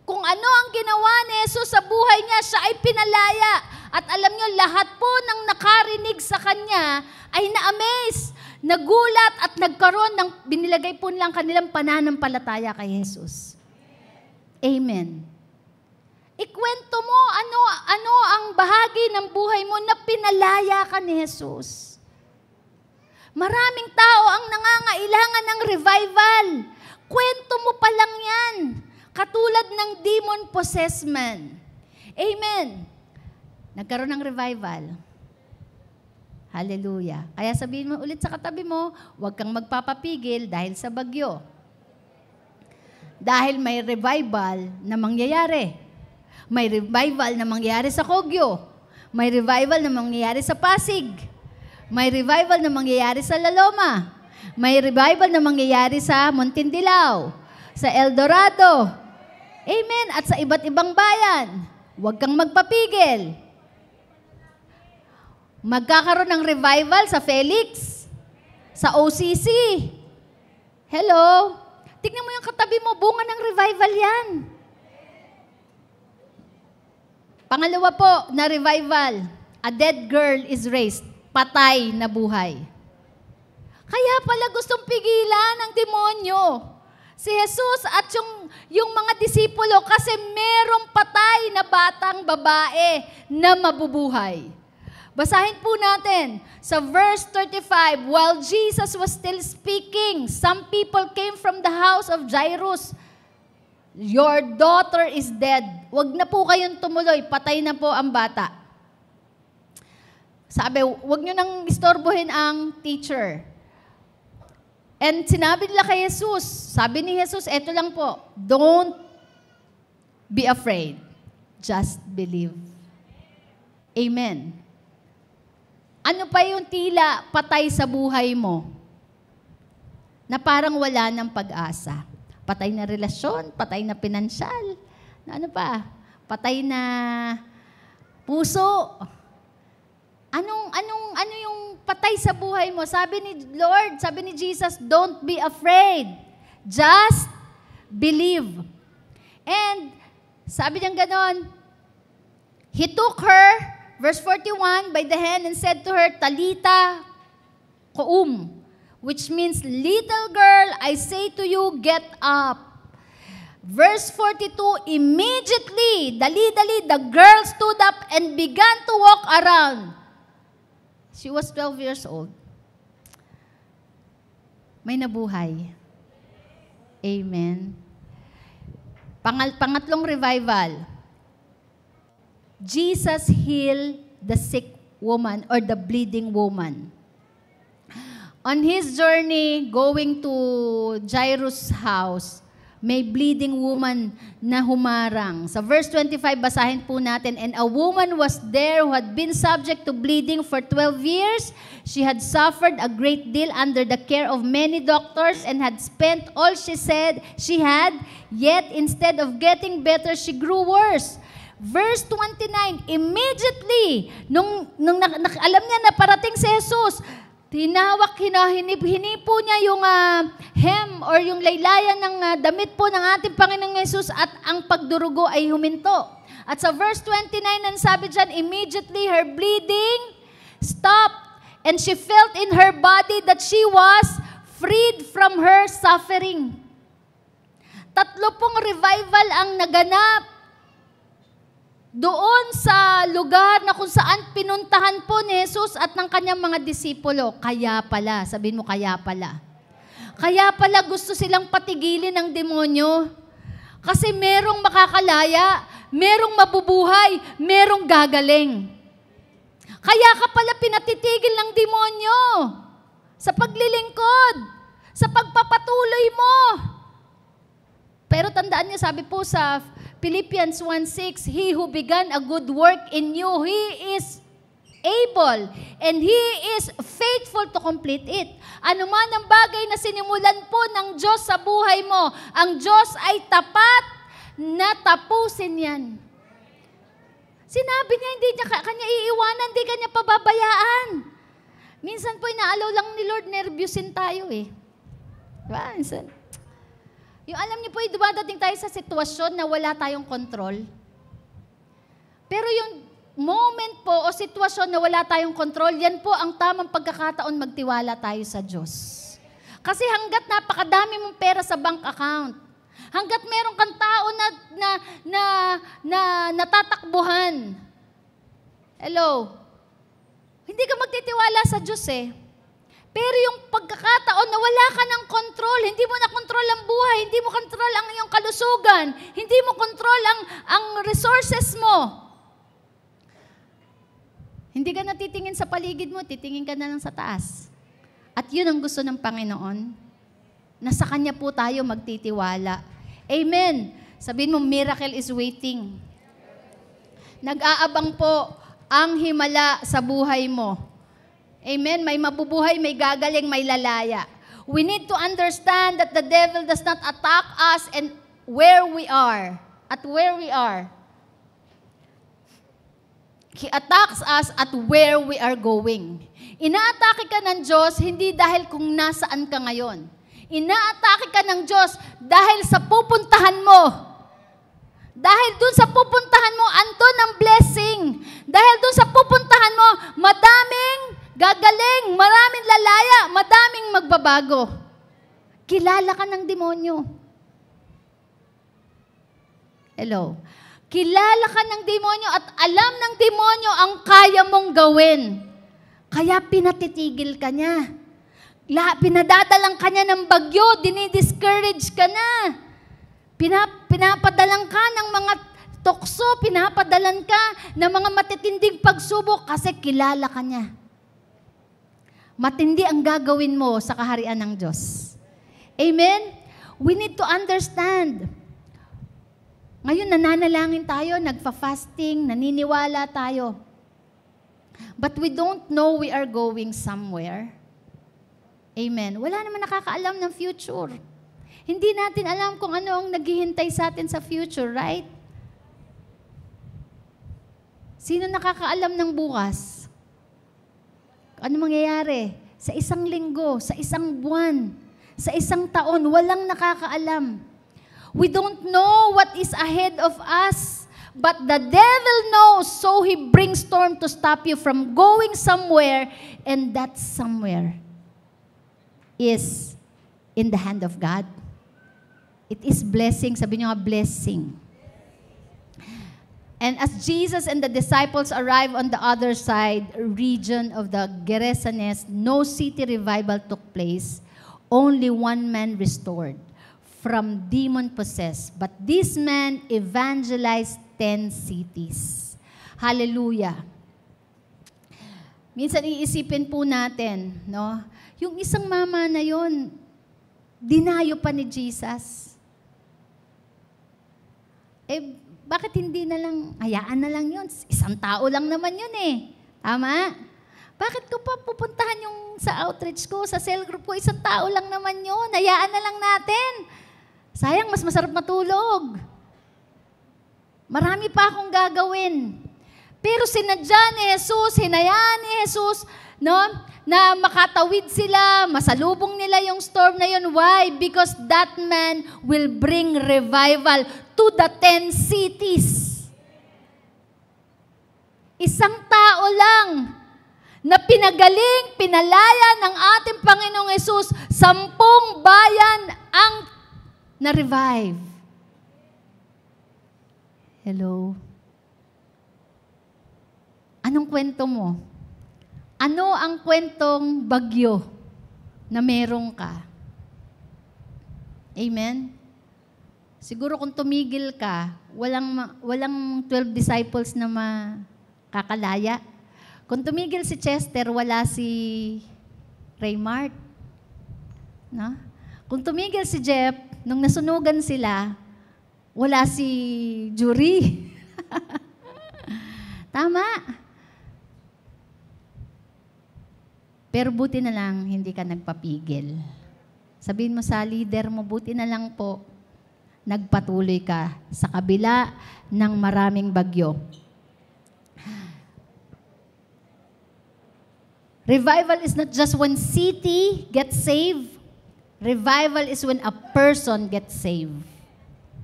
Kung ano ang ginawa ni Jesus sa buhay niya, siya ay pinalaya. At alam niyo, lahat po ng nakarinig sa kanya ay na-amaze, nagulat at nagkaroon ng binilagay po nilang kanilang pananampalataya kay Jesus. Amen. Ikwento mo ano ang bahagi ng buhay mo na pinalaya ka ni Jesus. Maraming tao ang nangangailangan ng revival. Kwento mo pa lang yan. Katulad ng demon-possessed man. Amen. Nagkaroon ng revival. Hallelujah. Kaya sabihin mo ulit sa katabi mo, huwag kang magpapapigil dahil sa bagyo. Dahil may revival na mangyayari. May revival na mangyayari sa Kogyo. May revival na mangyayari sa Pasig. May revival na mangyayari sa Laloma. May revival na mangyayari sa Muntindilaw, sa El Dorado. Amen. At sa iba't ibang bayan. Huwag kang magpapigil. Magkakaroon ng revival sa Felix, sa OCC. Hello? Tignan mo yung katabi mo, bunga ng revival yan. Pangalawa po na revival, a dead girl is raised, patay na buhay. Kaya pala gustong pigilan ng demonyo si Jesus at yung mga disipulo kasi merong patay na batang babae na mabubuhay. Basahin po natin sa verse 35, while Jesus was still speaking, some people came from the house of Jairus. Your daughter is dead. Huwag na po kayong tumuloy, patay na po ang bata. Sabi, huwag nyo nang istorbohin ang teacher. And sinabi nila kay Jesus, sabi ni Jesus, eto lang po, don't be afraid. Just believe. Amen. Ano pa yung tila patay sa buhay mo? Na parang wala ng pag-asa. Patay na relasyon, patay na pinansyal, na ano pa? Patay na puso. Ano yung patay sa buhay mo? Sabi ni Lord, sabi ni Jesus, don't be afraid. Just believe. And sabi niyang ganon, He took her, verse 41, by the hand and said to her, Talita koum, which means, little girl, I say to you, get up. Verse 42, immediately, dali-dali, the girl stood up and began to walk around. She was 12 years old. May nabuhay. Amen. Pangatlong revival. Jesus healed the sick woman or the bleeding woman. On his journey going to Jairus' house, may bleeding woman na humarang. Sa verse 25, basahin po natin, and a woman was there who had been subject to bleeding for 12 years. She had suffered a great deal under the care of many doctors and had spent all she had, yet instead of getting better, she grew worse. Verse 29, immediately, nung alam niya na parating si Jesus, hinipo niya yung hem or yung laylayan ng damit po ng ating Panginoong Jesus at ang pagdurugo ay huminto. At sa verse 29, ang sabi dyan, immediately her bleeding stopped and she felt in her body that she was freed from her suffering. 3 pong revival ang naganap doon sa lugar na kung saan pinuntahan po ni Jesus at ng kanyang mga disipulo. Kaya pala, sabihin mo kaya pala. Kaya pala gusto silang patigilin ng demonyo. Kasi merong makakalaya, merong mabubuhay, merong gagaling. Kaya ka pala pinatitigil ng demonyo sa paglilingkod, sa pagpapatuloy mo. Pero tandaan niyo, sabi po sa Philippians 1:6, He who began a good work in you, He is able and He is faithful to complete it. Ano man ang bagay na sinimulan po ng Diyos sa buhay mo, ang Diyos ay tapat na tapusin yan. Sinabi niya, hindi niya kanya iiwanan, hindi kanya pababayaan. Minsan po, inaalaw lang ni Lord, nervyusin tayo eh. Diba? Minsan. Yung alam niyo po, dumadating tayo sa sitwasyon na wala tayong control. Pero yung moment po o sitwasyon na wala tayong control, yan po ang tamang pagkakataon magtiwala tayo sa Diyos. Kasi hanggat napakadami mong pera sa bank account, hanggat meron kang tao na natatakbuhan, hello, hindi ka magtitiwala sa Diyos eh. Pero yung pagkakataon na wala ka ng control, hindi mo na control ang buhay, hindi mo control ang iyong kalusugan, hindi mo control ang resources mo. Hindi ka na titingin sa paligid mo, titingin ka na lang sa taas. At yun ang gusto ng Panginoon, na sa Kanya po tayo magtitiwala. Amen. Sabihin mo, miracle is waiting. Nag-aabang po ang himala sa buhay mo. Amen. May mabubuhay, may gagaling, may lalaya. We need to understand that the devil does not attack us and where we are. At where we are. He attacks us at where we are going. Inaatake ka ng Diyos hindi dahil kung nasaan ka ngayon. Inaatake ka ng Diyos dahil sa pupuntahan mo. Dahil dun sa pupuntahan mo, andun ang blessing. Dahil dun sa pupuntahan mo, madaming gagaling, maraming lalaya, madaming magbabago. Kilala ka ng demonyo. Hello. Kilala ka ng demonyo at alam ng demonyo ang kaya mong gawin. Kaya pinatitigil ka niya. Pinadadalang ka niya ng bagyo, dinidiscourage ka na. Pinapadalang ka ng mga tukso, pinapadalan ka ng mga matitinding pagsubok kasi kilala ka niya. Matindi ang gagawin mo sa kaharian ng Diyos. Amen? We need to understand. Ngayon, nananalangin tayo, nagfa-fasting, naniniwala tayo. But we don't know we are going somewhere. Amen. Wala naman nakakaalam ng future. Hindi natin alam kung ano ang naghihintay sa atin sa future, right? Sino nakakaalam ng bukas? Ano mangyayari? Sa isang linggo, sa isang buwan, sa isang taon, walang nakakaalam. We don't know what is ahead of us, but the devil knows, so he brings storm to stop you from going somewhere, and that somewhere is in the hand of God. It is blessing. Sabi niyo nga, blessing. And as Jesus and the disciples arrive on the other side, region of the Gerasenes, no city revival took place. Only one man restored from demon-possessed. But this man evangelized 10 cities. Hallelujah. Minsan iisipin po natin, no? Yung isang mama na yon, dinayo pa ni Jesus. Bakit hindi na lang, hayaan na lang yun? Isang tao lang naman yun eh. Tama? Bakit ko pa pupuntahan yung sa outreach ko, sa cell group ko, isang tao lang naman yun. Hayaan na lang natin. Sayang, mas masarap matulog. Marami pa akong gagawin. Pero sinadya ni Jesus, hinayaan ni Jesus, no, na makatawid sila, masalubong nila yung storm na yun. Why? Because that man will bring revival to the 10 cities. Isang tao lang na pinagaling, pinalaya ng ating Panginoong Hesus, 10 bayan ang na-revive. Hello? Anong kwento mo? Ano ang kwentong bagyo na meron ka? Amen? Siguro kung tumigil ka, walang 12 disciples na makakalaya. Kung tumigil si Chester, wala si Raymart. No? Kung tumigil si Jeff, nung nasunugan sila, wala si Jury. Tama. Pero buti na lang, hindi ka nagpapigil. Sabihin mo sa leader mo, buti na lang po, nagpatuloy ka sa kabila ng maraming bagyo. Revival is not just when city gets saved. Revival is when a person gets saved.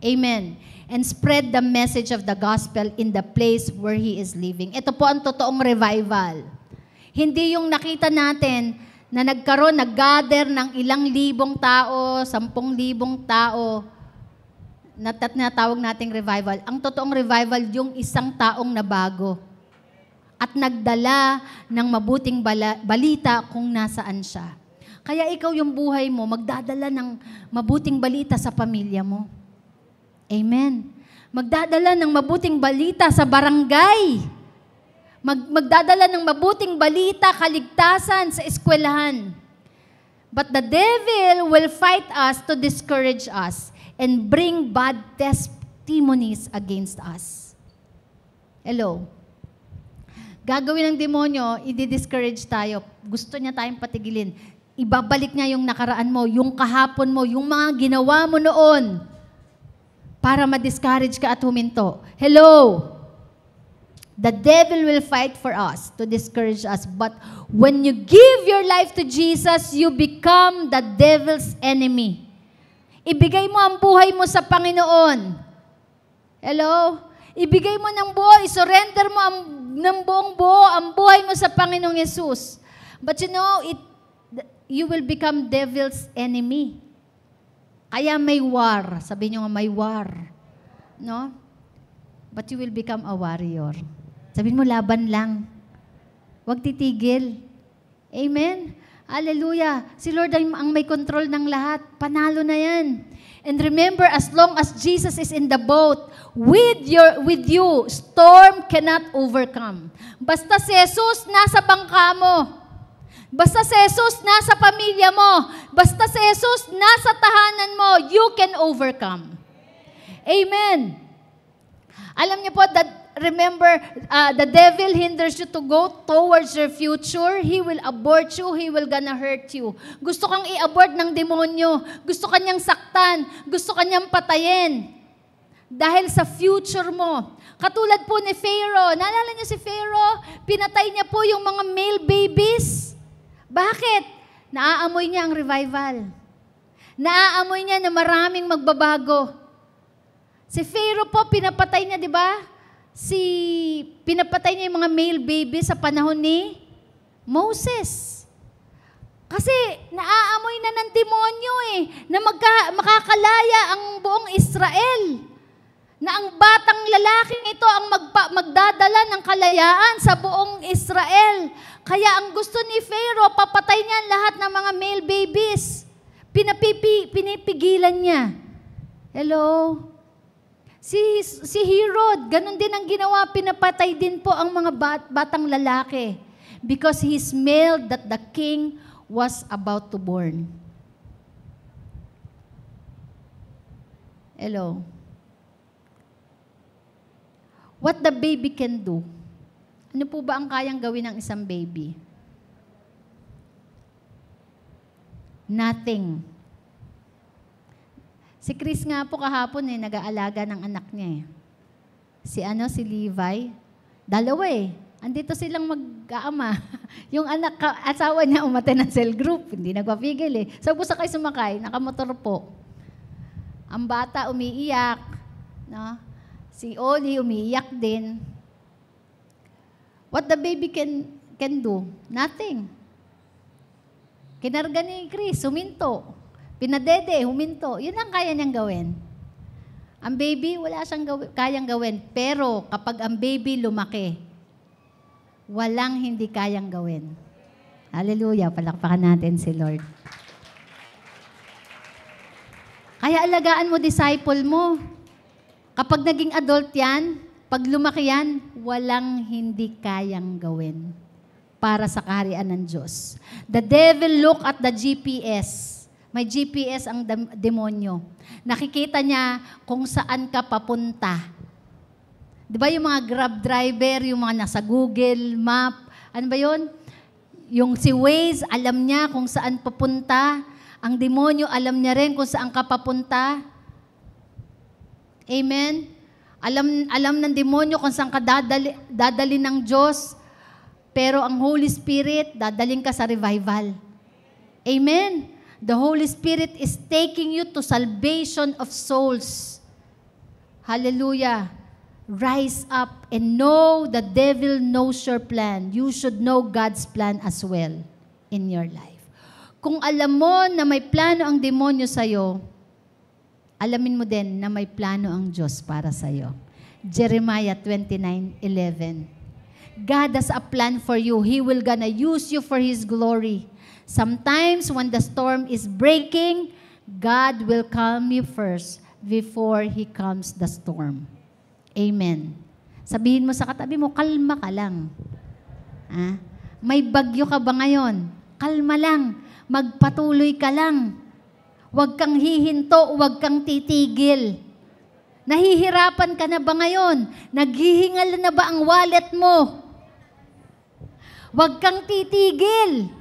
Amen. And spread the message of the gospel in the place where he is living. Ito po ang totoong revival. Hindi yung nakita natin na nag-gather ng ilang libong tao, 10,000 tao, na tawag nating revival. Ang totoong revival, yung isang taong nabago at nagdala ng mabuting balita kung nasaan siya. Kaya ikaw yung buhay mo, magdadala ng mabuting balita sa pamilya mo. Amen. Magdadala ng mabuting balita sa barangay. Magdadala ng mabuting balita, kaligtasan sa eskwelahan. But the devil will fight us to discourage us and bring bad testimonies against us. Hello? Gagawin ng demonyo, i-discourage tayo. Gusto niya tayong patigilin. Ibabalik niya yung nakaraan mo, yung kahapon mo, yung mga ginawa mo noon para ma-discourage ka at huminto. Hello? The devil will fight for us to discourage us. But when you give your life to Jesus, you become the devil's enemy. Ibigay mo ang buhay mo sa Panginoon. Hello? Ibigay mo ng buo, isurrender mo ng buong buo ang buhay mo sa Panginoong Yesus. But you know, you will become devil's enemy. Kaya may war. Sabi nyo nga, may war. No? But you will become a warrior. Sabihin mo, laban lang. Huwag titigil. Amen? Hallelujah. Si Lord ang may control ng lahat. Panalo na yan. And remember, as long as Jesus is in the boat, with you, storm cannot overcome. Basta si Jesus nasa bangka mo, Basta si Jesus nasa pamilya mo, basta si Jesus nasa tahanan mo, you can overcome. Amen. Alam niyo po, remember, the devil hinders you to go towards your future. He will abort you. He will gonna hurt you. Gusto kang i-abort ng demonyo. Gusto kanyang saktan. Gusto kanyang patayin. Dahil sa future mo. Katulad po ni Pharaoh. Naalala niyo si Pharaoh? Pinatay niya po yung mga male babies. Bakit? Naaamoy niya ang revival. Naaamoy niya na maraming magbabago. Si Pharaoh po, pinapatay niya, di ba? Pinapatay niya yung mga male babies sa panahon ni Moses. Kasi naaamoy na ng demonyo na makakalaya ang buong Israel. Na ang batang lalaking ito ang magdadala ng kalayaan sa buong Israel. Kaya ang gusto ni Pharaoh, papatay niya lahat ng mga male babies. Pinipigilan niya. Hello? Si Herod, ganun din ang ginawa, pinapatay din po ang mga batang lalaki. Because he smelled that the king was about to born. Hello? What the baby can do? Ano po ba ang kayang gawin ng isang baby? Nothing. Si Chris nga po kahapon nag-aalaga ng anak niya Si Levi. Dalawa Andito silang mag-aama. Yung asawa niya umatay ng cell group. Hindi nagpapigil So gusto kayo sumakay, nakamotor po. Ang bata umiiyak. No? Si Oli umiiyak din. What the baby can do? Nothing. Kinarga ni Chris, huminto. Pinadede, huminto. Yun ang kaya niyang gawin. Ang baby, wala siyang kayang gawin. Pero kapag ang baby lumaki, walang hindi kayang gawin. Hallelujah, palakpakan natin si Lord. Kaya alagaan mo, disciple mo. Kapag naging adult yan, pag lumaki yan, walang hindi kayang gawin para sa kaharian ng Diyos. The devil look at the GPS. May GPS ang demonyo. Nakikita niya kung saan ka papunta. Di ba yung mga Grab driver, yung mga nasa Google Map, ano ba yun? Yung si Waze, alam niya kung saan papunta. Ang demonyo, alam niya rin kung saan ka papunta. Amen? Alam ng demonyo kung saan ka dadali ng Diyos. Pero ang Holy Spirit, dadaling ka sa revival. Amen? The Holy Spirit is taking you to salvation of souls. Hallelujah. Rise up and know the devil knows your plan. You should know God's plan as well in your life. Kung alam mo na may plano ang demonyo sa'yo, alamin mo din na may plano ang Diyos para sa'yo. Jeremiah 29:11. God has a plan for you. He will gonna use you for His glory. Sometimes when the storm is breaking, God will calm you first before He calms the storm. Amen. Sabihin mo sa katabi mo, kalma ka lang. May bagyo ka ba ngayon? Kalma lang. Magpatuloy ka lang. Huwag kang hihinto, huwag kang titigil. Nahihirapan ka na ba ngayon? Naghihingal na ba ang wallet mo? Huwag kang titigil.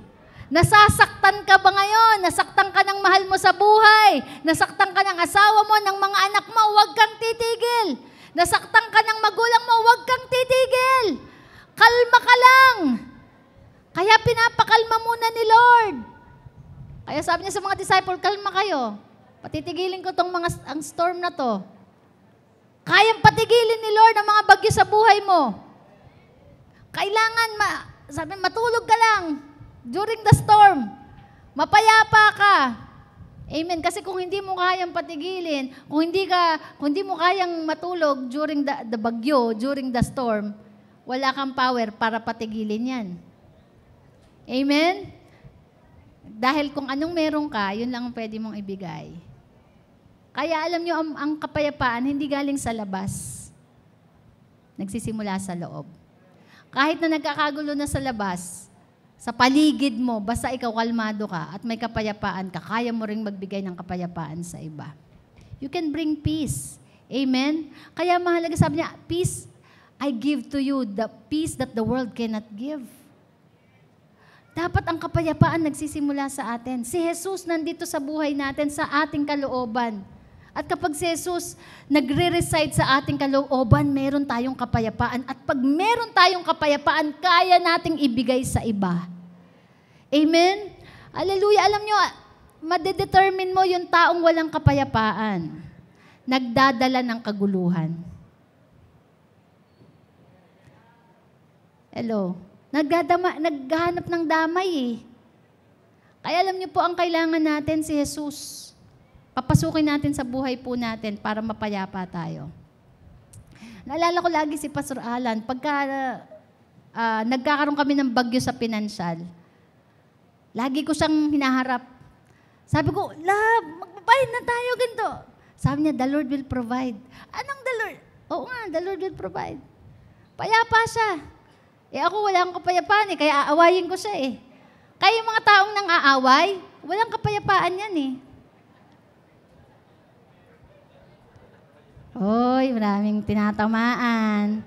Nasasaktan ka ba ngayon? Nasaktan ka ng mahal mo sa buhay? Nasaktan ka ng asawa mo, ng mga anak mo? Huwag kang titigil. Nasaktan ka ng magulang mo? Huwag kang titigil. Kalma ka lang. Kaya pinapakalma muna ni Lord. Kaya sabi niya sa mga disciple, kalma kayo. Patitigilin ko ang storm na to. Kayang patigilin ni Lord ang mga bagyo sa buhay mo. Kailangan, sabi, matulog ka lang during the storm. Mapayapa ka. Amen. Kasi kung hindi mo kayang patigilin, kung hindi mo kayang matulog during the bagyo, during the storm, wala kang power para patigilin yan. Amen? Dahil kung anong meron ka, yun lang ang pwede mong ibigay. Kaya alam nyo, ang kapayapaan hindi galing sa labas. Nagsisimula sa loob. Kahit na nagkakagulo na sa labas, sa paligid mo, basta ikaw kalmado ka at may kapayapaan ka, kaya mo ring magbigay ng kapayapaan sa iba. You can bring peace. Amen? Kaya mahalaga, sabi niya, peace I give to you, the peace that the world cannot give. Dapat ang kapayapaan nagsisimula sa atin. Si Jesus nandito sa buhay natin, sa ating kalooban. At kapag si Jesus nagre-reside sa ating kalooban, meron tayong kapayapaan. At pag meron tayong kapayapaan, kaya nating ibigay sa iba. Amen? Hallelujah. Alam nyo, madedetermine mo yung taong walang kapayapaan. Nagdadala ng kaguluhan. Hello? Naghahanap ng damay eh. Kaya alam niyo po, ang kailangan natin si Jesus. Papasukin natin sa buhay po natin para mapayapa tayo. Naalala ko lagi si Pastor Alan, pagka nagkakaroon kami ng bagyo sa pinansyal, lagi ko siyang hinaharap. Sabi ko, love, magbabayad na tayo ganito. Sabi niya, the Lord will provide. Anong the Lord? Oo nga, the Lord will provide. Payapa siya. Ako wala akong kapayapaan kaya aawayin ko siya eh. Kaya yung mga taong nang aaway, walang kapayapaan yan eh. Oy, maraming tinatamaan.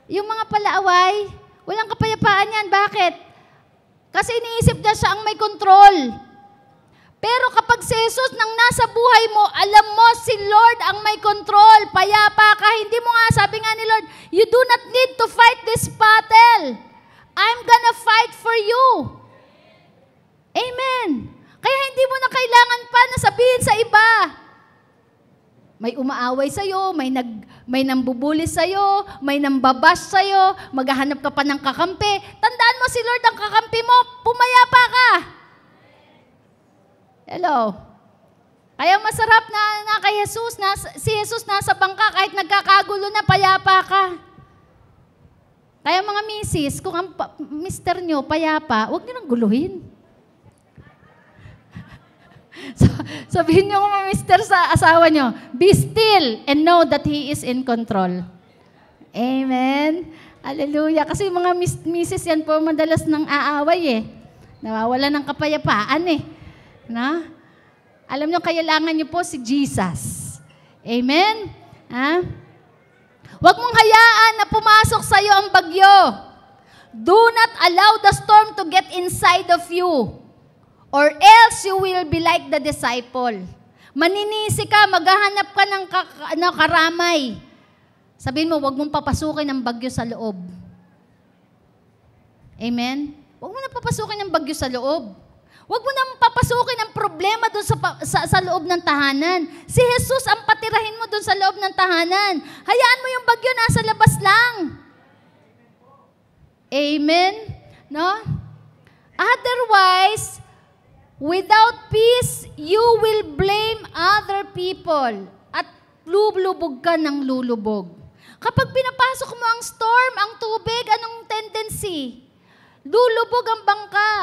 Yung mga palaaway, walang kapayapaan yan. Bakit? Kasi iniisip niya siya ang may control. Pero kapag si Jesus nang nasa buhay mo, alam mo si Lord ang may control. Payapa ka. Hindi mo nga, sabi nga ni Lord, you do not need to fight this battle. I'm gonna fight for you. Amen. Kaya hindi mo na kailangan pa na sabihin sa iba. May umaaway sa'yo, may nambubuli sa'yo, may nambabash sa'yo, maghahanap ka pa ng kakampi. Tandaan mo si Lord ang kakampi mo, pumayapa ka. Hello? Kaya masarap na kay Jesus, si Jesus nasa bangka, kahit nagkakagulo na, payapa ka. Kaya mga misis, kung ang mister nyo payapa, huwag nyo nang guluhin. Sabihin nyo mga mister sa asawa nyo, be still and know that He is in control. Amen? Hallelujah. Kasi mga misis yan po madalas nang aaway eh. Nawawala ng kapayapaan eh. Na? Alam nyo, kailangan nyo po si Jesus. Amen? Ha? Huwag mong hayaan na pumasok sa iyo ang bagyo. Do not allow the storm to get inside of you. Or else you will be like the disciple. Maninisi ka, maghahanap ka ng karamay. Sabihin mo, huwag mong papasukin ang bagyo sa loob. Amen? Huwag mo na papasukin ang bagyo sa loob. Huwag mo nang papasukin ang problema doon sa loob ng tahanan. Si Jesus ang patirahin mo doon sa loob ng tahanan. Hayaan mo yung bagyo nasa labas lang. Amen? No? Otherwise, without peace, you will blame other people at lulubog ka ng lulubog. Kapag pinapasok mo ang storm, ang tubig, anong tendency? Lulubog ang bangka.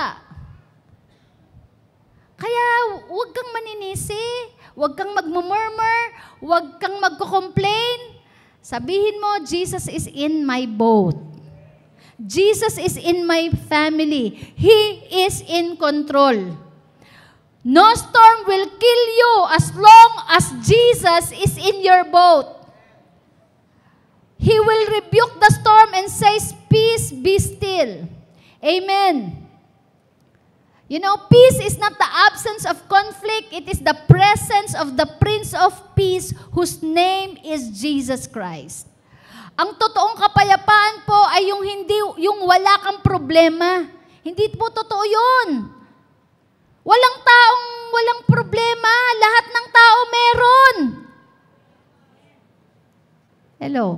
Kaya huwag kang maninisi, huwag kang magmumurmur, huwag kang magko-complain. Sabihin mo, Jesus is in my boat. Jesus is in my family. He is in control. No storm will kill you as long as Jesus is in your boat. He will rebuke the storm and says, peace, be still. Amen. You know, peace is not the absence of conflict. It is the presence of the Prince of Peace whose name is Jesus Christ. Ang totoong kapayapaan po ay yung wala kang problema. Hindi po totoo yun. Walang taong walang problema. Lahat ng tao meron. Hello?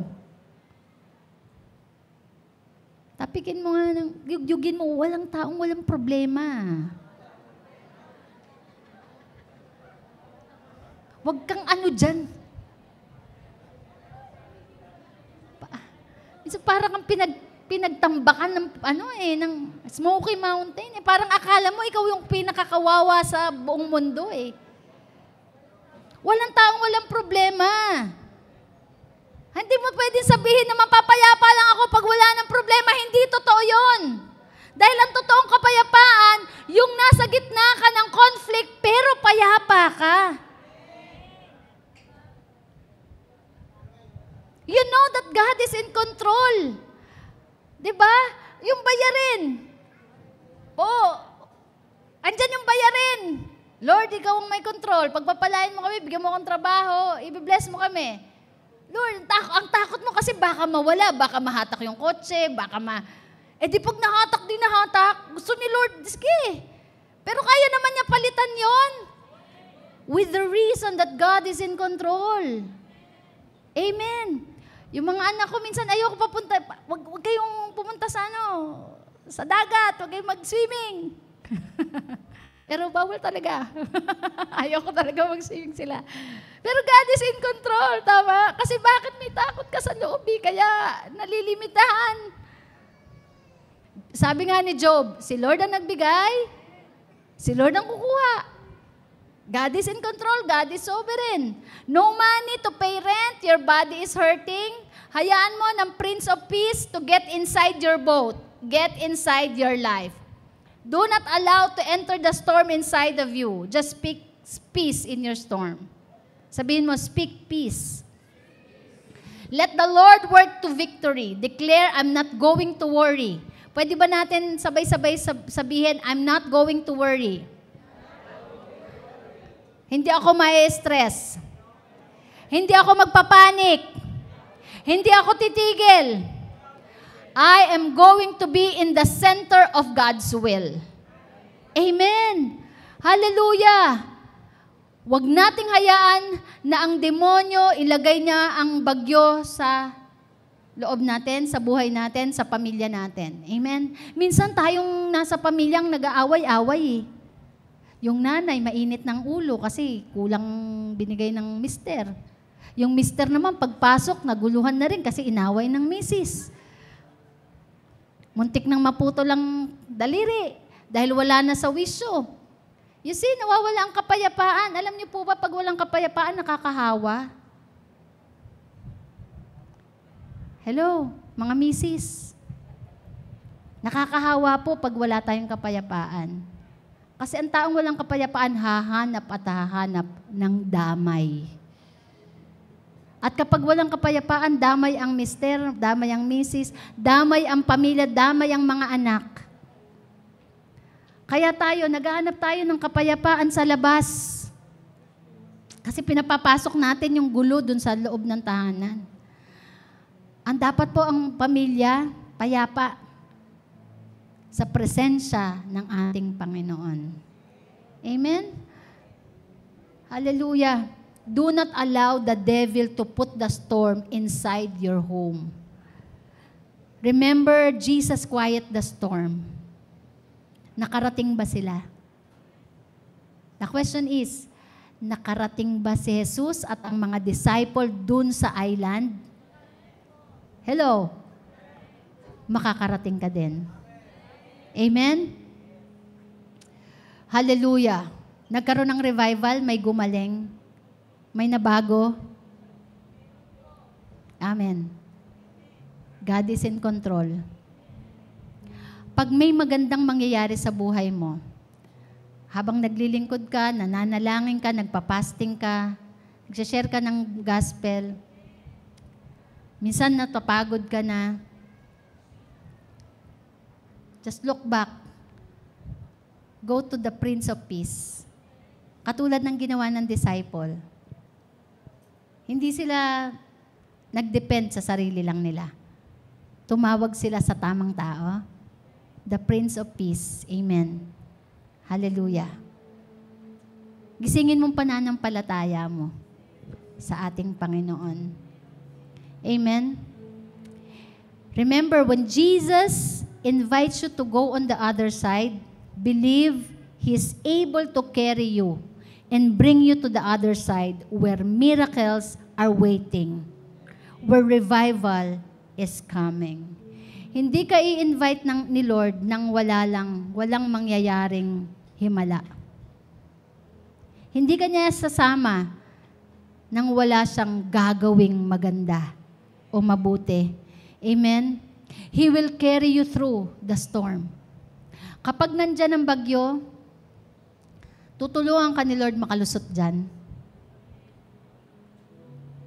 Tapikin mo nga, yugyugin mo, walang taong walang problema. Huwag kang ano dyan. Parang kang pinagtambakan ng Smoky Mountain. Parang akala mo ikaw yung pinakakawawa sa buong mundo eh. Walang taong walang problema. Hindi mo pwedeng sabihin na mapapayapa lang ako pag wala ng problema. Hindi totoo yun. Dahil ang totoong kapayapaan, yung nasa gitna ka ng conflict, pero payapa ka. You know that God is in control. Diba? Yung bayarin. Po, andyan yung bayarin. Lord, ikaw ang may control. Pagpapalain mo kami, bigyan mo akong trabaho, i-bless mo kami. Lord, ang takot mo kasi baka mawala, baka mahatak yung kotse, baka di pag nahatak, di nahatak. Gusto ni Lord, sige. Pero kaya naman niya palitan yon with the reason that God is in control. Amen. Yung mga anak ko, minsan ayoko papunta, wag kayong pumunta sa dagat, wag kayong mag-swimming. Pero bawal talaga. Ayoko talaga mag-swimming sila. Pero God is in control, tama? Kasi bakit may takot ka sa loob, kaya nalilimitahan. Sabi nga ni Job, si Lord ang nagbigay, si Lord ang kukuha. God is in control, God is sovereign. No money to pay rent, your body is hurting. Hayaan mo ng Prince of Peace to get inside your boat, get inside your life. Do not allow to enter the storm inside of you. Just speak peace in your storm. Sabihin mo, speak peace. Let the Lord work to victory. Declare, I'm not going to worry. Pwede ba natin sabay-sabay sabihin, I'm not going to worry. Hindi ako ma-stress. Hindi ako magpapanik. Hindi ako titigil. I am going to be in the center of God's will. Amen. Hallelujah. Huwag nating hayaan na ang demonyo ilagay niya ang bagyo sa loob natin, sa buhay natin, sa pamilya natin. Amen. Minsan tayong nasa pamilyang nag-aaway-away. Yung nanay mainit ng ulo kasi kulang binigay ng mister. Yung mister naman pagpasok naguluhan na rin kasi inaway ng misis. Muntik nang maputo lang daliri dahil wala na sa wisyo. You see, nawawala ang kapayapaan. Alam niyo po ba, pag walang kapayapaan, nakakahawa? Hello, mga misis. Nakakahawa po pag wala tayong kapayapaan. Kasi ang taong walang kapayapaan, hahanap at hahanap ng damay. At kapag walang kapayapaan, damay ang mister, damay ang misis, damay ang pamilya, damay ang mga anak. Kaya naghahanap tayo ng kapayapaan sa labas. Kasi pinapapasok natin yung gulo dun sa loob ng tahanan. Ang dapat po ang pamilya, payapa sa presensya ng ating Panginoon. Amen? Hallelujah. Do not allow the devil to put the storm inside your home. Remember, Jesus quiet the storm. Nakarating ba sila? The question is, nakarating ba si Jesus at ang mga disciple dun sa island? Hello? Makakarating ka din. Amen? Hallelujah. Nagkaroon ng revival, may gumaling. May nabago? Amen. God is in control. Pag may magandang mangyayari sa buhay mo, habang naglilingkod ka, nananalangin ka, nagpapasting ka, nagsashare ka ng gospel, minsan natapagod ka na, just look back. Go to the Prince of Peace. Katulad ng ginawa ng disciple. Hindi sila nag-depend sa sarili lang nila. Tumawag sila sa tamang tao. The Prince of Peace. Amen. Hallelujah. Gisingin mong pananampalataya mo sa ating Panginoon. Amen. Remember, when Jesus invites you to go on the other side, believe He's able to carry you and bring you to the other side where miracles are waiting, where revival is coming. Hindi ka i-invite ni Lord nang walang mangyayaring himala. Hindi ka niya sasama nang wala siyang gagawing maganda o mabuti. Amen? He will carry you through the storm. Kapag nandyan ang bagyo, tutulungan ka ni Lord makalusot dyan.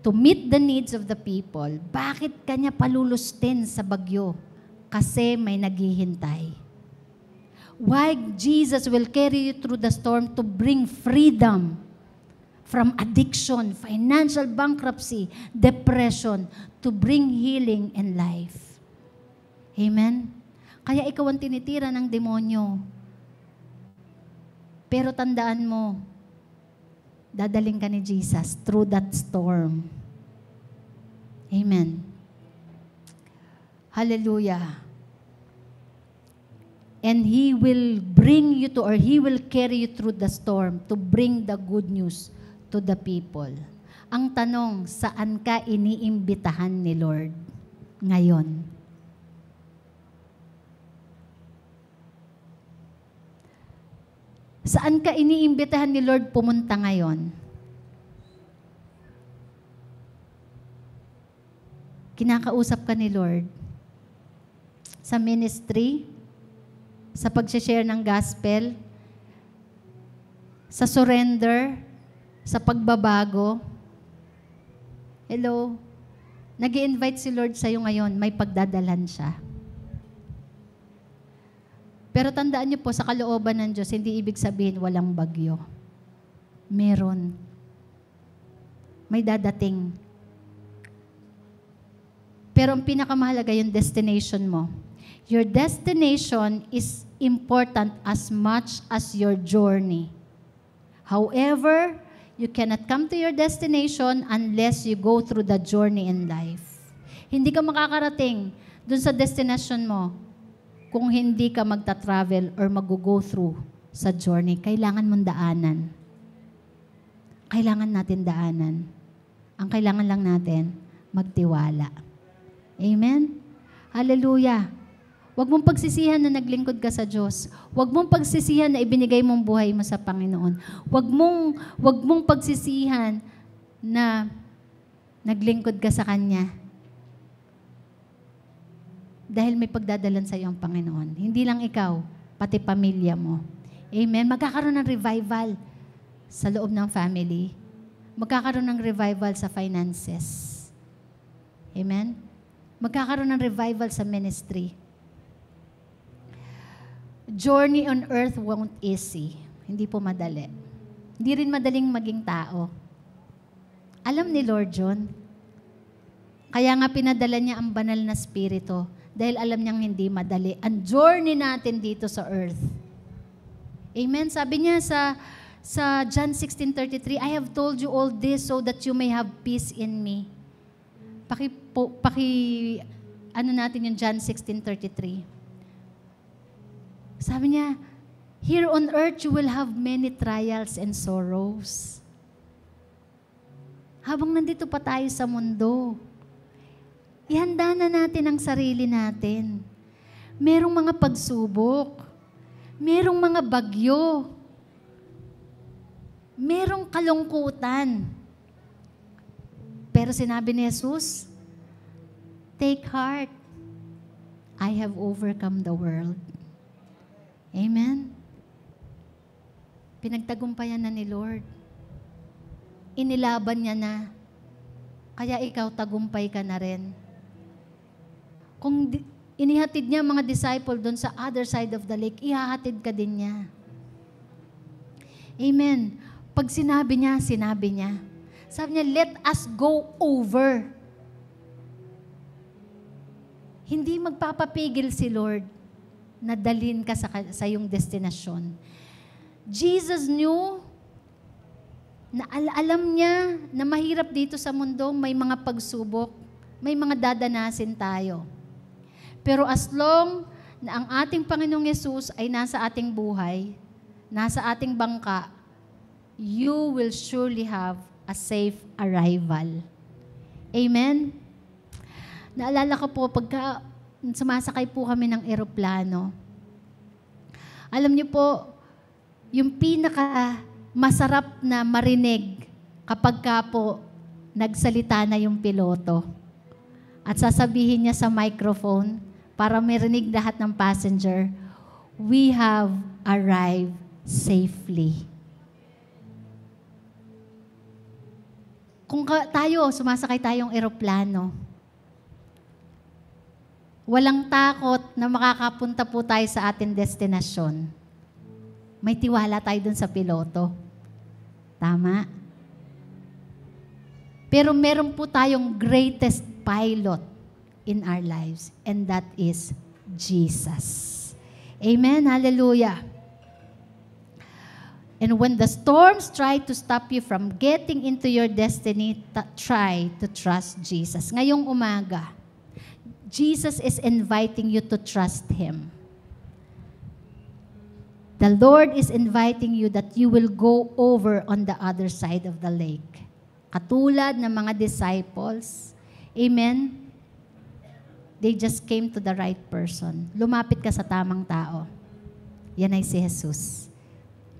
To meet the needs of the people. Bakit kanya palulustin sa bagyo? Kasi may naghihintay. Why Jesus will carry you through the storm to bring freedom from addiction, financial bankruptcy, depression, to bring healing and life. Amen? Kaya ikaw ang tinitira ng demonyo. Pero tandaan mo, dadaling ka ni Jesus through that storm. Amen. Hallelujah. And He will bring you to, or He will carry you through the storm to bring the good news to the people. Ang tanong, saan ka iniimbitahan ni Lord ngayon? Saan ka iniimbitahan ni Lord pumunta ngayon? Kinakausap ka ni Lord sa ministry, sa pag-share ng gospel, sa surrender, sa pagbabago. Hello? Nag-i-invite si Lord sa'yo ngayon, may pagdadalhan siya. Pero tandaan niyo po, sa kalooban ng Diyos, hindi ibig sabihin walang bagyo. Meron. May dadating. Pero ang pinakamahalaga yung destination mo. Your destination is important as much as your journey. However, you cannot come to your destination unless you go through the journey in life. Hindi ka makakarating dun sa destination mo kung hindi ka magta-travel or mag-go through sa journey. Kailangan mong daanan. Kailangan natin daanan. Ang kailangan lang natin, magtiwala. Amen? Hallelujah. Huwag mong pagsisihan na naglingkod ka sa Diyos. Huwag mong pagsisihan na ibinigay mong buhay mo sa Panginoon. Huwag mong pagsisihan na naglingkod ka sa Kanya. Dahil may pagdadalan sa iyo ang Panginoon. Hindi lang ikaw, pati pamilya mo. Amen? Magkakaroon ng revival sa loob ng family. Magkakaroon ng revival sa finances. Amen? Magkakaroon ng revival sa ministry. Journey on earth won't easy. Hindi po madali. Hindi rin madaling maging tao. Alam ni Lord yun. Kaya nga pinadala niya ang banal na spirito dahil alam niyang hindi madali ang journey natin dito sa earth. Amen? Sabi niya sa John 16:33, I have told you all this so that you may have peace in me. Ano natin yung John 16:33. Sabi niya, here on earth you will have many trials and sorrows. Habang nandito pa tayo sa mundo, ihanda na natin ang sarili natin. Merong mga pagsubok, merong mga bagyo, merong kalungkutan. Pero sinabi ni Jesus, take heart, I have overcome the world. Amen? Pinagtagumpayan na ni Lord. Inilaban niya na. Kaya ikaw, tagumpay ka na rin. Kung inihatid niya mga disciple doon sa other side of the lake, ihahatid ka din niya. Amen? Pag sinabi niya, sinabi niya. Sabi niya, let us go over. Hindi magpapapigil si Lord na dalhin ka sa iyong destinasyon. Jesus knew na alam niya na mahirap dito sa mundo, may mga pagsubok, may mga dadanasin tayo. Pero as long na ang ating Panginoong Yesus ay nasa ating buhay, nasa ating bangka, you will surely have a safe arrival. Amen? Naalala ko po, pagka sumasakay po kami ng eroplano, alam niyo po, yung pinaka masarap na marinig kapag ka po nagsalita na yung piloto at sasabihin niya sa microphone para marinig lahat ng passenger, we have arrived safely. Kung sumasakay tayong eroplano, walang takot na makakapunta po tayo sa ating destinasyon. May tiwala tayo dun sa piloto. Tama? Pero meron po tayong greatest pilot in our lives, and that is Jesus. Amen? Hallelujah. And when the storms try to stop you from getting into your destiny, try to trust Jesus. Ngayong umaga, Jesus is inviting you to trust Him. The Lord is inviting you that you will go over on the other side of the lake. Katulad ng mga disciples. Amen? They just came to the right person. Lumapit ka sa tamang tao. Yan ay si Jesus.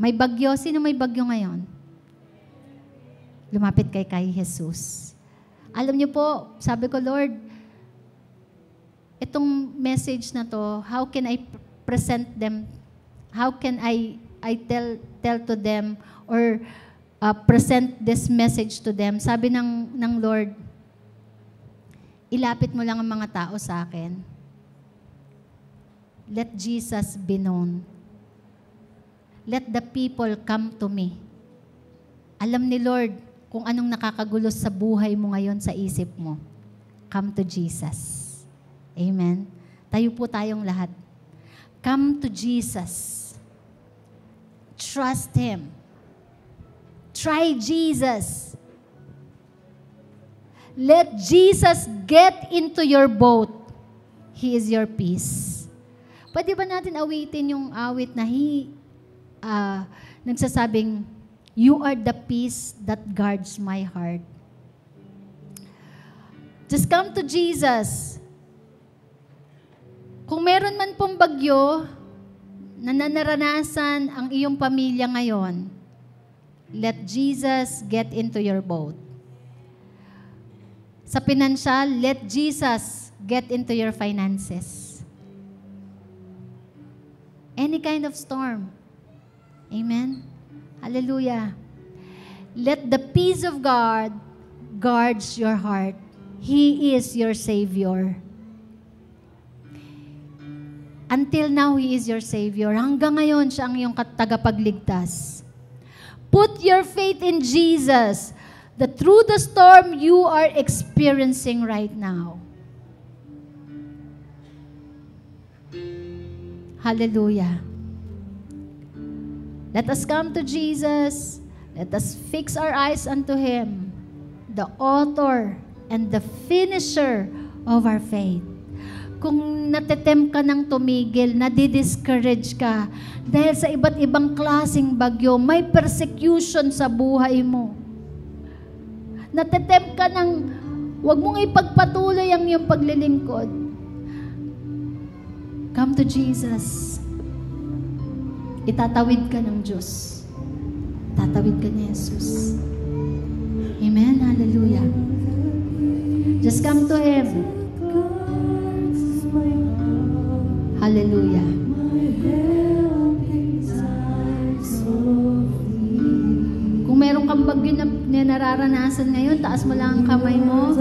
May bagyo. Sino may bagyo ngayon? Lumapit kay Jesus. Alam niyo po, sabi ko, Lord, itong message na to, how can I present them? How can I tell to them or present this message to them? Sabi ng Lord, ilapit mo lang ang mga tao sa akin. Let Jesus be known. Let the people come to me. Alam ni Lord kung anong nakakagulo sa buhay mo ngayon, sa isip mo. Come to Jesus. Amen? Tayo po tayong lahat. Come to Jesus. Trust Him. Try Jesus. Let Jesus get into your boat. He is your peace. Pwede ba natin awitin yung awit na nagsasabing, you are the peace that guards my heart. Just come to Jesus. Kung meron man pong bagyo na naranasan ang iyong pamilya ngayon, let Jesus get into your boat. Sa pinansyal, let Jesus get into your finances. Any kind of storm. Amen? Hallelujah. Let the peace of God guards your heart. He is your Savior. Until now, He is your Savior. Hanggang ngayon, siya ang iyong tagapagligtas. Put your faith in Jesus, that through the storm you are experiencing right now. Hallelujah. Let us come to Jesus. Let us fix our eyes unto Him, the author and the finisher of our faith. Kung natetempt ka ng tumigil, nadidiscourage ka, dahil sa iba't ibang klaseng bagyo, may persecution sa buhay mo. Natetempt ka ng, huwag mong ipagpatuloy ang iyong paglilingkod. Come to Jesus. Itatawid ka ng Diyos. Tatawid ka ni Jesus. Amen? Hallelujah. Just come to Him. Hallelujah. Kung meron kang bagyo na nararanasan ngayon, taas mo lang ang kamay mo.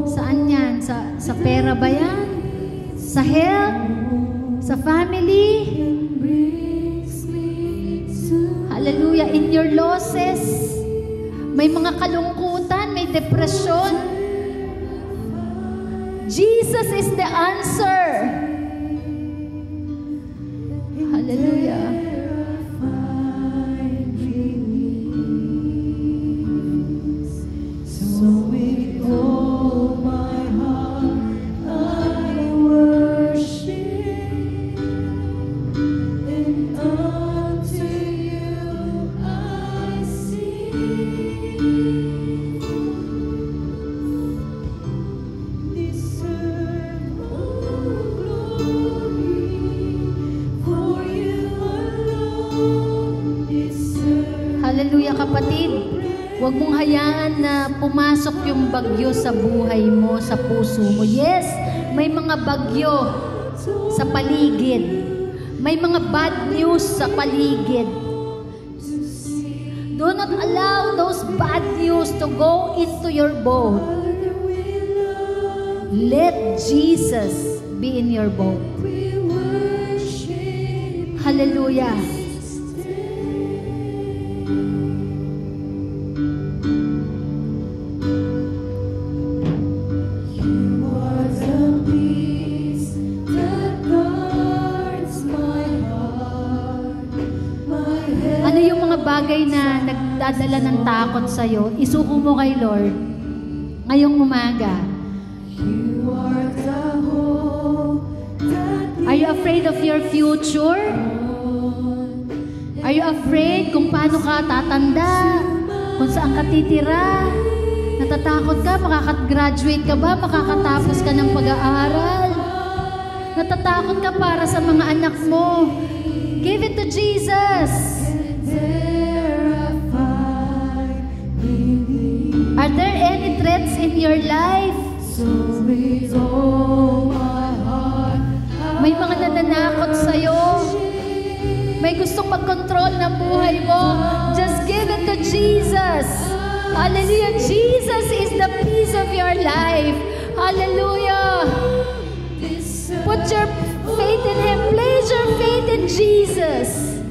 Saan yan? Sa pera ba yan? Sa health? Sa family? Hallelujah. In your losses, may mga kalungkutan, may depression. Jesus is the answer. Hallelujah. So with all my heart I worship, and unto you I sing. Deserve all glory, for you alone deserve. Hallelujah, kapatid. Huwag mong hayaan na pumasok yung bagyo sa buhay mo, sa puso mo. Yes, may mga bagyo sa paligid. May mga bad news sa paligid. Do not allow those bad news to go into your boat. Let Jesus be in your boat. Hallelujah. Ano yung mga bagay na nagdadala ng takot sa'yo? Isuko mo kay Lord ngayong umaga. Are you afraid of your future? Are you afraid kung paano ka tatanda? Kung saan ka titira? Natatakot ka? Makakagraduate ka ba? Makakatapos ka ng pag-aaral? Natatakot ka para sa mga anak mo? Give it to Jesus. Are there any threats in your life? May mga nananakot sa'yo. May gustong mag-control ng buhay mo. Just give it to Jesus. Hallelujah. Jesus is the peace of your life. Hallelujah. Put your faith in Him. Place your faith in Jesus.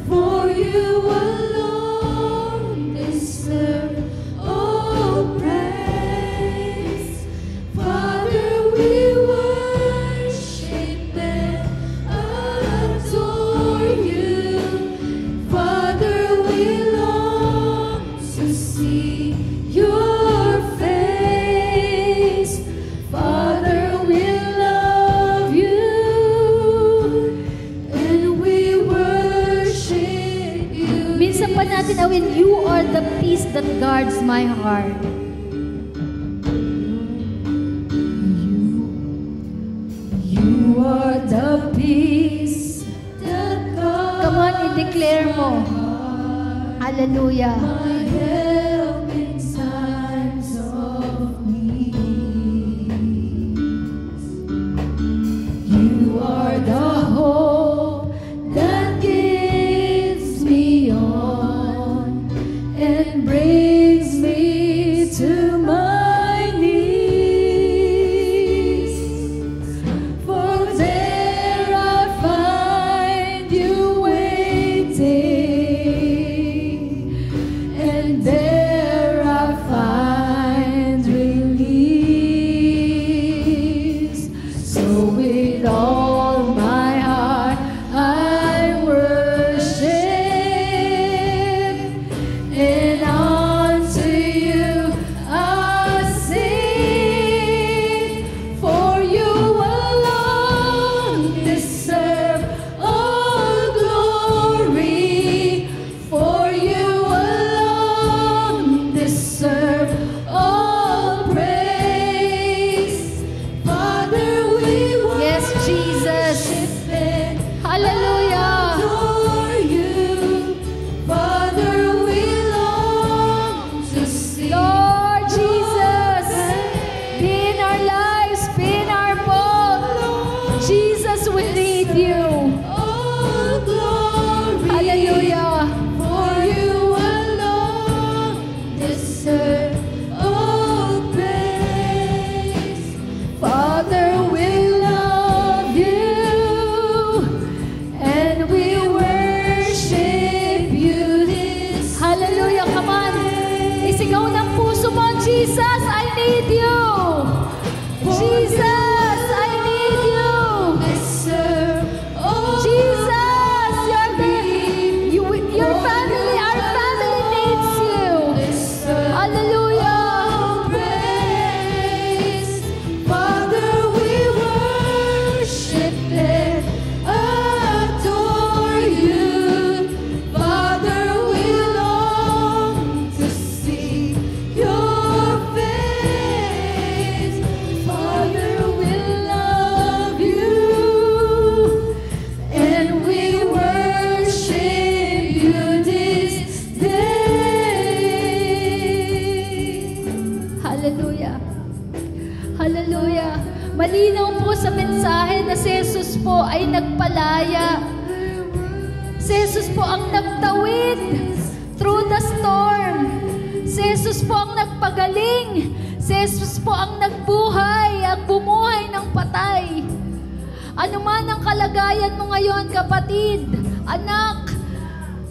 For you alone deserve all praise. Father, we worship and adore you. Father, we long to see your face. Father, we love you and we worship you. Minsan pa natin awin, you are the peace that guards my heart. You are the peace that guards Come on, i-declare mo. Hallelujah. my help in times of need. You are the hope that gives me on and brings me to my knees. For there I find you waiting, and there I find release. So with all my heart I worship, and unto you I sing. For you alone deserve all glory. For you alone deserve all praise. Father, we Yes, Jesus. worship and Hallelujah. adore you. Father, we long to see Lord Jesus, be in our lives, be in our boat. Jesus, we need you. all glory. Hallelujah. For you alone deserve all praise. Father, we love you and we worship you this Hallelujah. Come on. Isigaw ng puso mo, Jesus, I need you. Jesus, I need you. deserve all Jesus, your family, our family needs you. deserve Hallelujah. praise. Father, we worship and adore you. Father, we long to see your face. Father, we love you and we worship you this day. Hallelujah. Hallelujah. Malinaw po sa mensahe na si Jesus po ay nagpalaya. Si Jesus po ang nagtawid through the storm. Si Jesus po ang nagpagaling. Si Jesus po ang nagbuhay at bumuhay ng patay. Ano man ang kalagayan mo ngayon, kapatid, anak,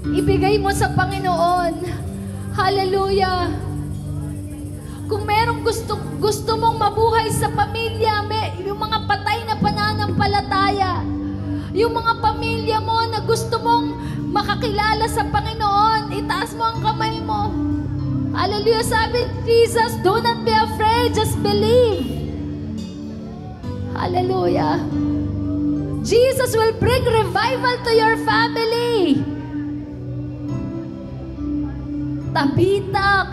ibigay mo sa Panginoon. Hallelujah. Kung merong gusto mong mabuhay sa pamilya, yung mga patay na pananampalataya, yung mga pamilya mo na gusto mong makakilala sa Panginoon, itaas mo ang kamay mo. Hallelujah. Sabi Jesus, do not be afraid, just believe. Hallelujah. Jesus will bring revival to your family. Tabita,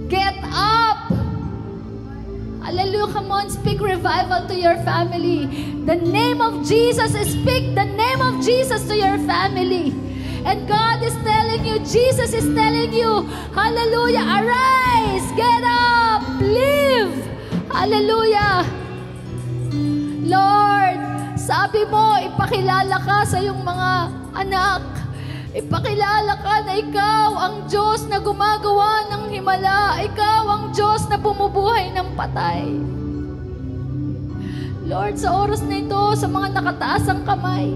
get up. Hallelujah. Come on, speak revival to your family. The name of Jesus, speak the name of Jesus to your family. And God is telling you, Jesus is telling you, hallelujah, arise, get up, live. Hallelujah. Lord, sabi mo, ipakilala ka sa iyong mga anak. Ipakilala ka na ikaw ang Diyos na gumagawa ng himala. Ikaw ang Diyos na bumubuhay ng patay. Lord, sa oras na ito, sa mga nakataas ang kamay,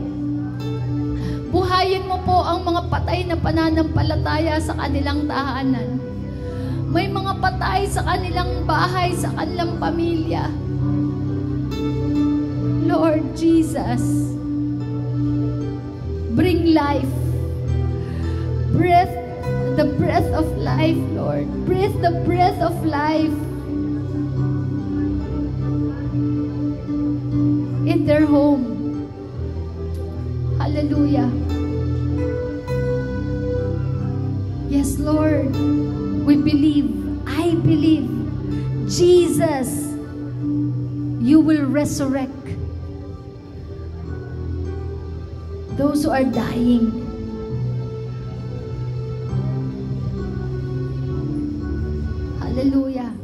buhayin mo po ang mga patay na pananampalataya sa kanilang tahanan. May mga patay sa kanilang bahay, sa kanilang pamilya. Lord Jesus, bring life. Breathe the breath of life, Lord. Breathe the breath of life in their home. Hallelujah. Yes, Lord. We believe. I believe. Jesus, you will resurrect those who are dying. Hallelujah.